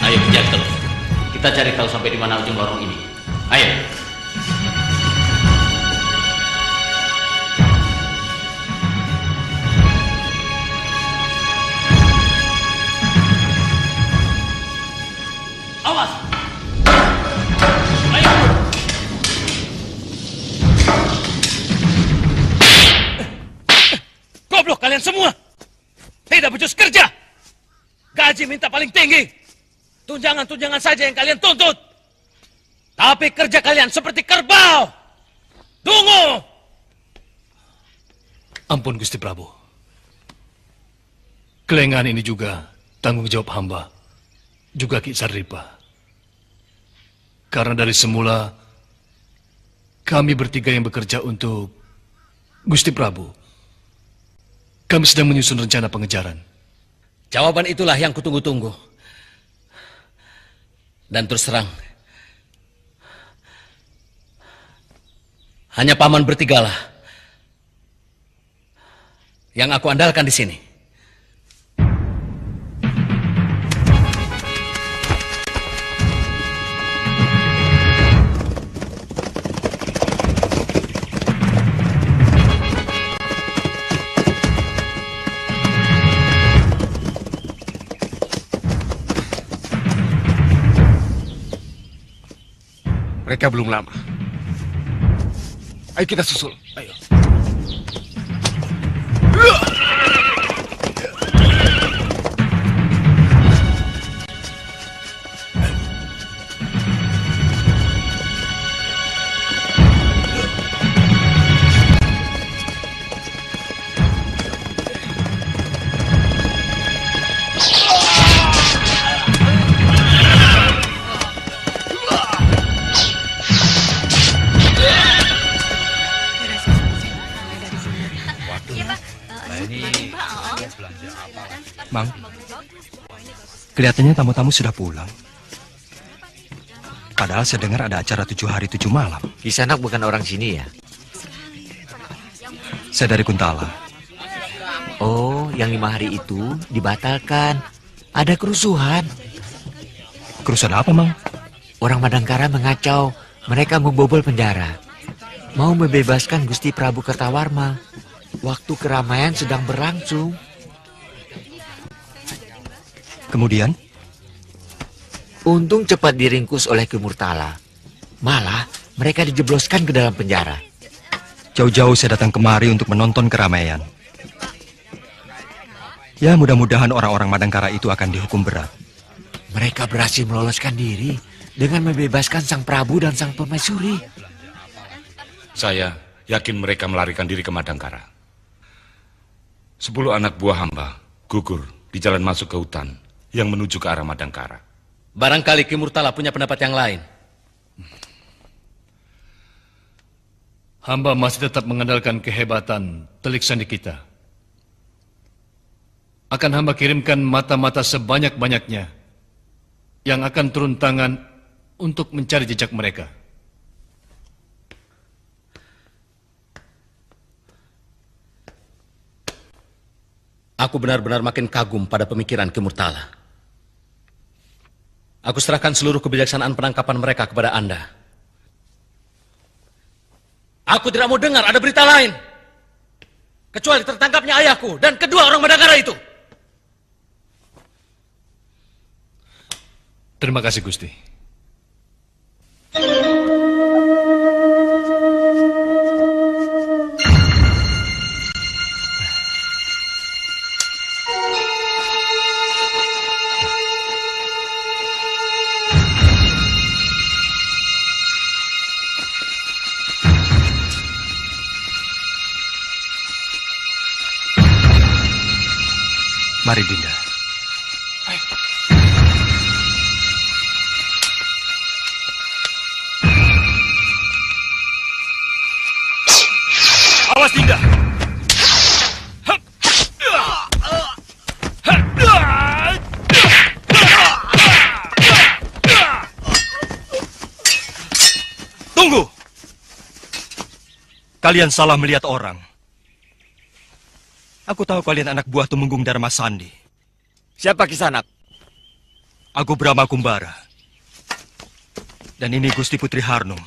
Ayo, gentle. Kita cari tahu sampai di mana ujung warung ini. Ayo. Awas! Ayo! Goblok kalian semua! Tidak becus kerja! Gaji minta paling tinggi! Tunjangan-tunjangan saja yang kalian tuntut. Tapi kerja kalian seperti kerbau. Tunggu! Ampun Gusti Prabu. Kelengahan ini juga tanggung jawab hamba, juga Ki Sardipa. Karena dari semula kami bertiga yang bekerja untuk Gusti Prabu. Kami sedang menyusun rencana pengejaran. Jawaban itulah yang kutunggu-tunggu. Dan terus terang, hanya paman bertigalah yang aku andalkan di sini. Mereka belum lama. Ayo kita susul. Ayo. Mang, kelihatannya tamu-tamu sudah pulang. Padahal saya dengar ada acara 7 hari 7 malam. Kisanak bukan orang sini ya? Saya dari Kuntala. Oh, yang 5 hari itu dibatalkan. Ada kerusuhan. Kerusuhan apa, Mang? Orang Madangkara mengacau. Mereka membobol penjara. Mau membebaskan Gusti Prabu Kertawarma. Waktu keramaian sedang berlangsung. Kemudian? Untung cepat diringkus oleh Kemurtala. Malah mereka dijebloskan ke dalam penjara. Jauh-jauh saya datang kemari untuk menonton keramaian. Ya, mudah-mudahan orang-orang Madangkara itu akan dihukum berat. Mereka berhasil meloloskan diri dengan membebaskan Sang Prabu dan Sang Permaisuri. Saya yakin mereka melarikan diri ke Madangkara. 10 anak buah hamba gugur di jalan masuk ke hutan yang menuju ke arah Madangkara. Barangkali Ki Murtala punya pendapat yang lain. Hamba masih tetap mengandalkan kehebatan telik sandi kita. Akan hamba kirimkan mata-mata sebanyak-banyaknya yang akan turun tangan untuk mencari jejak mereka. Aku benar-benar makin kagum pada pemikiran Ki Murtala. Aku serahkan seluruh kebijaksanaan penangkapan mereka kepada Anda. Aku tidak mau dengar ada berita lain. Kecuali tertangkapnya ayahku dan kedua orang Madangkara itu. Terima kasih, Gusti. Mari, Dinda. Awas, Dinda! Tunggu! Kalian salah melihat orang. Aku tahu kalian anak buah Tumenggung Dharma Sandi. Siapa Kisanak? Aku Brahma Kumbara. Dan ini Gusti Putri Harnum.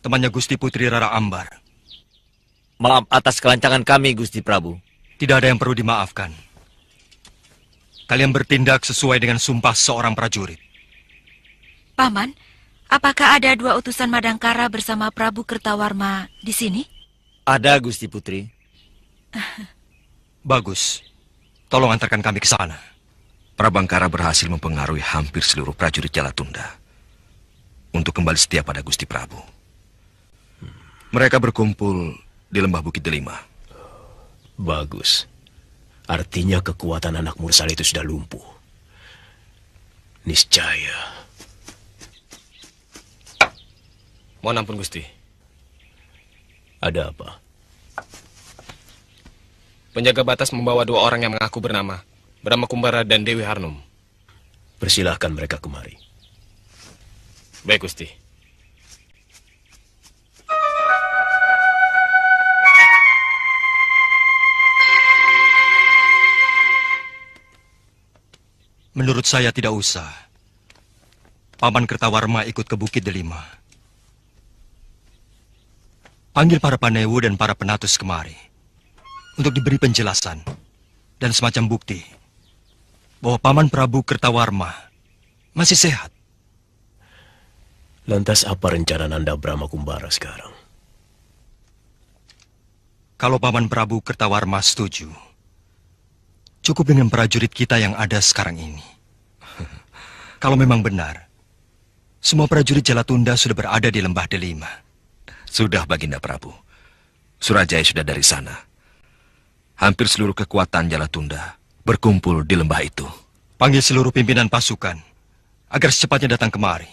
Temannya Gusti Putri Rara Ambar. Maaf atas kelancangan kami, Gusti Prabu. Tidak ada yang perlu dimaafkan. Kalian bertindak sesuai dengan sumpah seorang prajurit. Paman, apakah ada 2 utusan Madangkara bersama Prabu Kertawarma di sini? Ada, Gusti Putri. Bagus. Tolong antarkan kami ke sana. Prabangkara berhasil mempengaruhi hampir seluruh prajurit Jalatunda untuk kembali setia pada Gusti Prabu. Mereka berkumpul di lembah Bukit Delima. Bagus. Artinya kekuatan anak Mursal itu sudah lumpuh. Niscaya. Mohon ampun, Gusti. Ada apa? Penjaga batas membawa 2 orang yang mengaku bernama Brahma Kumbara dan Dewi Harnum. Persilahkan mereka kemari. Baik, Gusti. Menurut saya tidak usah. Paman Kertawarma ikut ke Bukit Delima. Panggil para Panewu dan para penatus kemari untuk diberi penjelasan dan semacam bukti bahwa Paman Prabu Kertawarma masih sehat. Lantas apa rencana Nanda Brahma Kumbara sekarang? Kalau Paman Prabu Kertawarma setuju, cukup dengan prajurit kita yang ada sekarang ini. Kalau memang benar, semua prajurit Jalatunda sudah berada di lembah Delima. Sudah, Baginda Prabu. Surajaya sudah dari sana. Hampir seluruh kekuatan Jalatunda berkumpul di lembah itu. Panggil seluruh pimpinan pasukan agar secepatnya datang kemari.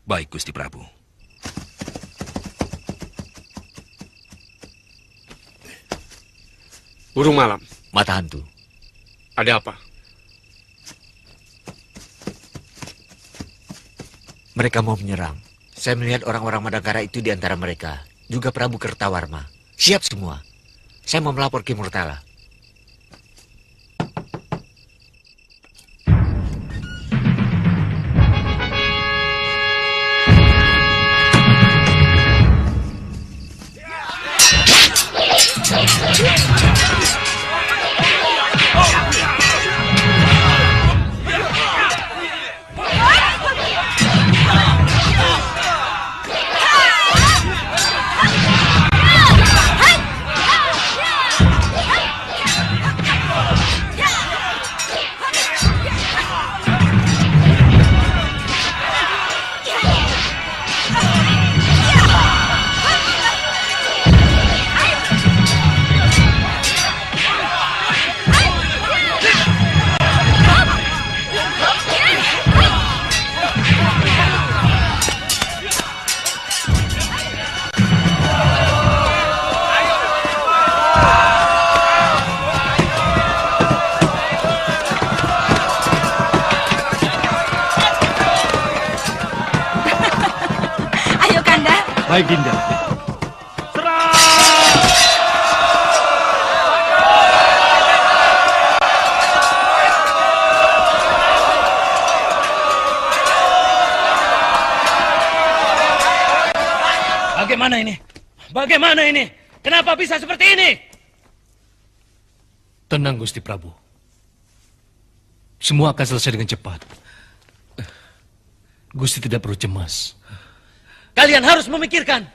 Baik, Gusti Prabu. Burung malam. Mata hantu. Ada apa? Mereka mau menyerang. Saya melihat orang-orang Madangkara itu di antara mereka. Juga Prabu Kertawarma. Siap semua. Saya mau melapor Ki Murtala. Baik, Dinda. Bagaimana ini? Bagaimana ini? Kenapa bisa seperti ini? Tenang, Gusti Prabu. Semua akan selesai dengan cepat. Gusti tidak perlu cemas. Kalian harus memikirkan,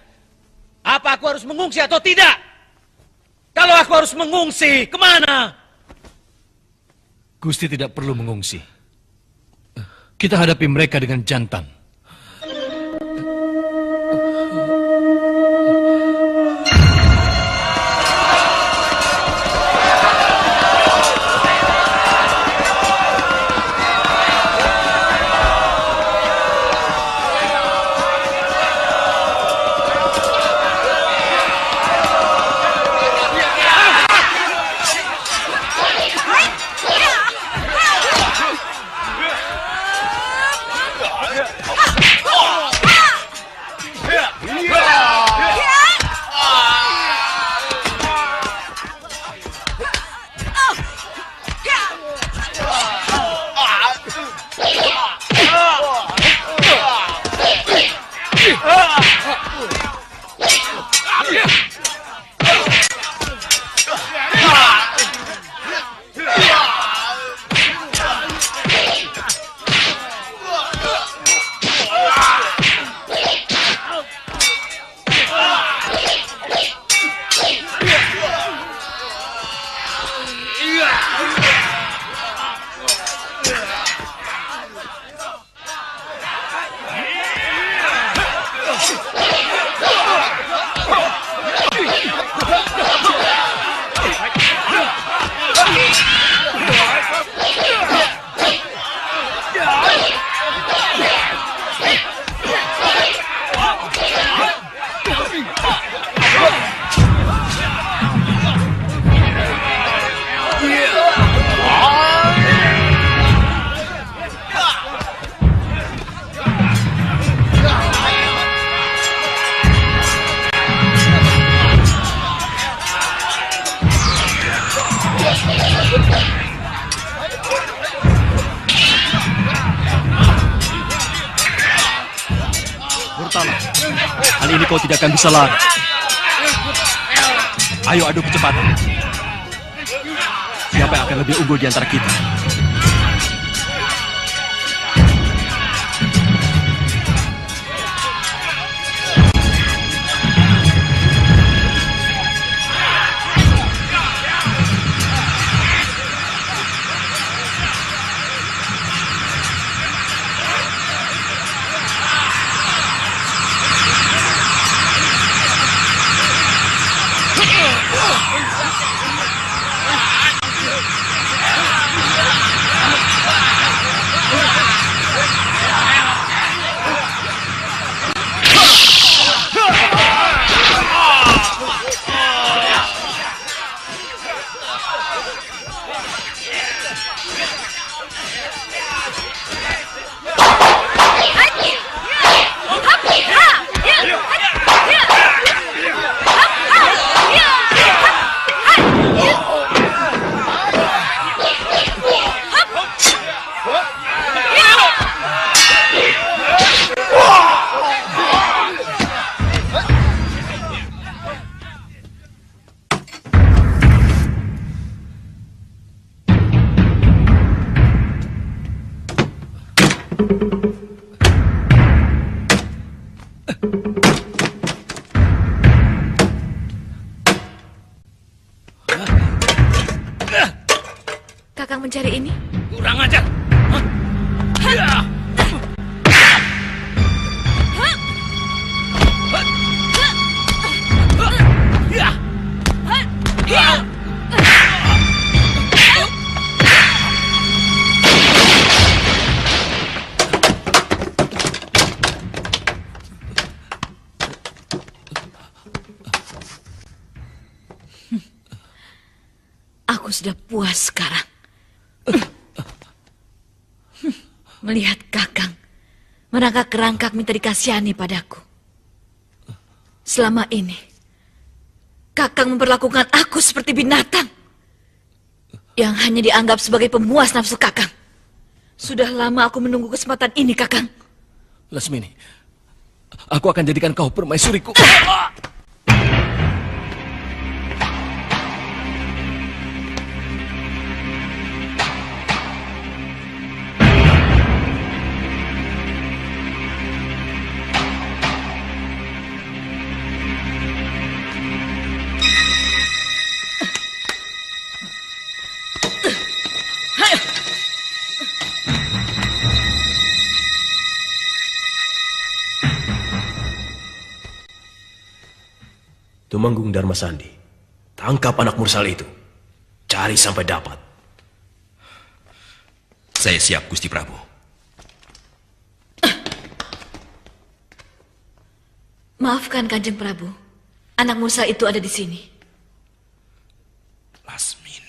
apa aku harus mengungsi atau tidak? Kalau aku harus mengungsi, kemana? Gusti tidak perlu mengungsi. Kita hadapi mereka dengan jantan. Kali ini kau tidak akan bisa lari. Ayo adu kecepatan. Siapa yang akan lebih unggul di antara kita? Kakang mencari ini? Kurang ajar. Aku sudah puas sekarang. Melihat Kakang merangkak-rangkak minta dikasihani padaku. Selama ini, Kakang memperlakukan aku seperti binatang yang hanya dianggap sebagai pemuas nafsu Kakang. Sudah lama aku menunggu kesempatan ini, Kakang. Lasmini, Aku akan jadikan kau permaisuriku. Tumenggung Darmasandi, tangkap anak Mursal itu. Cari sampai dapat. Saya siap, Gusti Prabu. Maafkan Kanjeng Prabu. Anak Mursal itu ada di sini. Lasmini.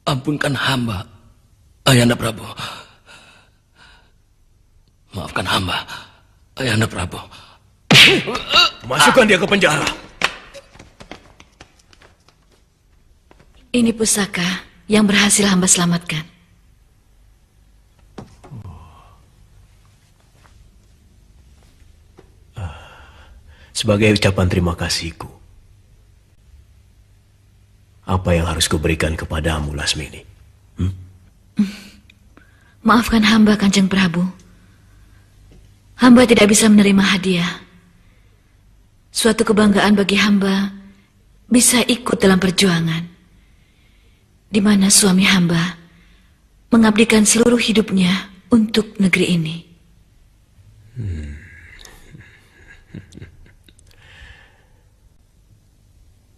Ampunkan hamba, Ayahanda Prabu. Maafkan hamba, Ayahanda Prabu. Masukkan dia ke penjara. Ini pusaka yang berhasil hamba selamatkan. Sebagai ucapan terima kasihku, apa yang harus kuberikan kepadamu, Lasmini? Maafkan hamba, Kanjeng Prabu. Hamba tidak bisa menerima hadiah. Suatu kebanggaan bagi hamba bisa ikut dalam perjuangan, di mana suami hamba mengabdikan seluruh hidupnya untuk negeri ini.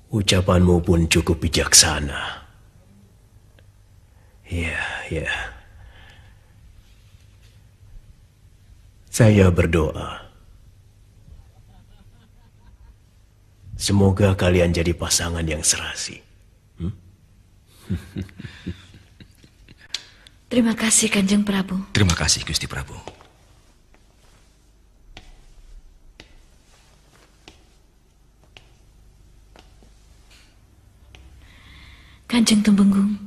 Ucapanmu pun cukup bijaksana. Ya. Saya berdoa. Semoga kalian jadi pasangan yang serasi. Terima kasih, Kanjeng Prabu. Terima kasih, Gusti Prabu. Kanjeng Tumenggung,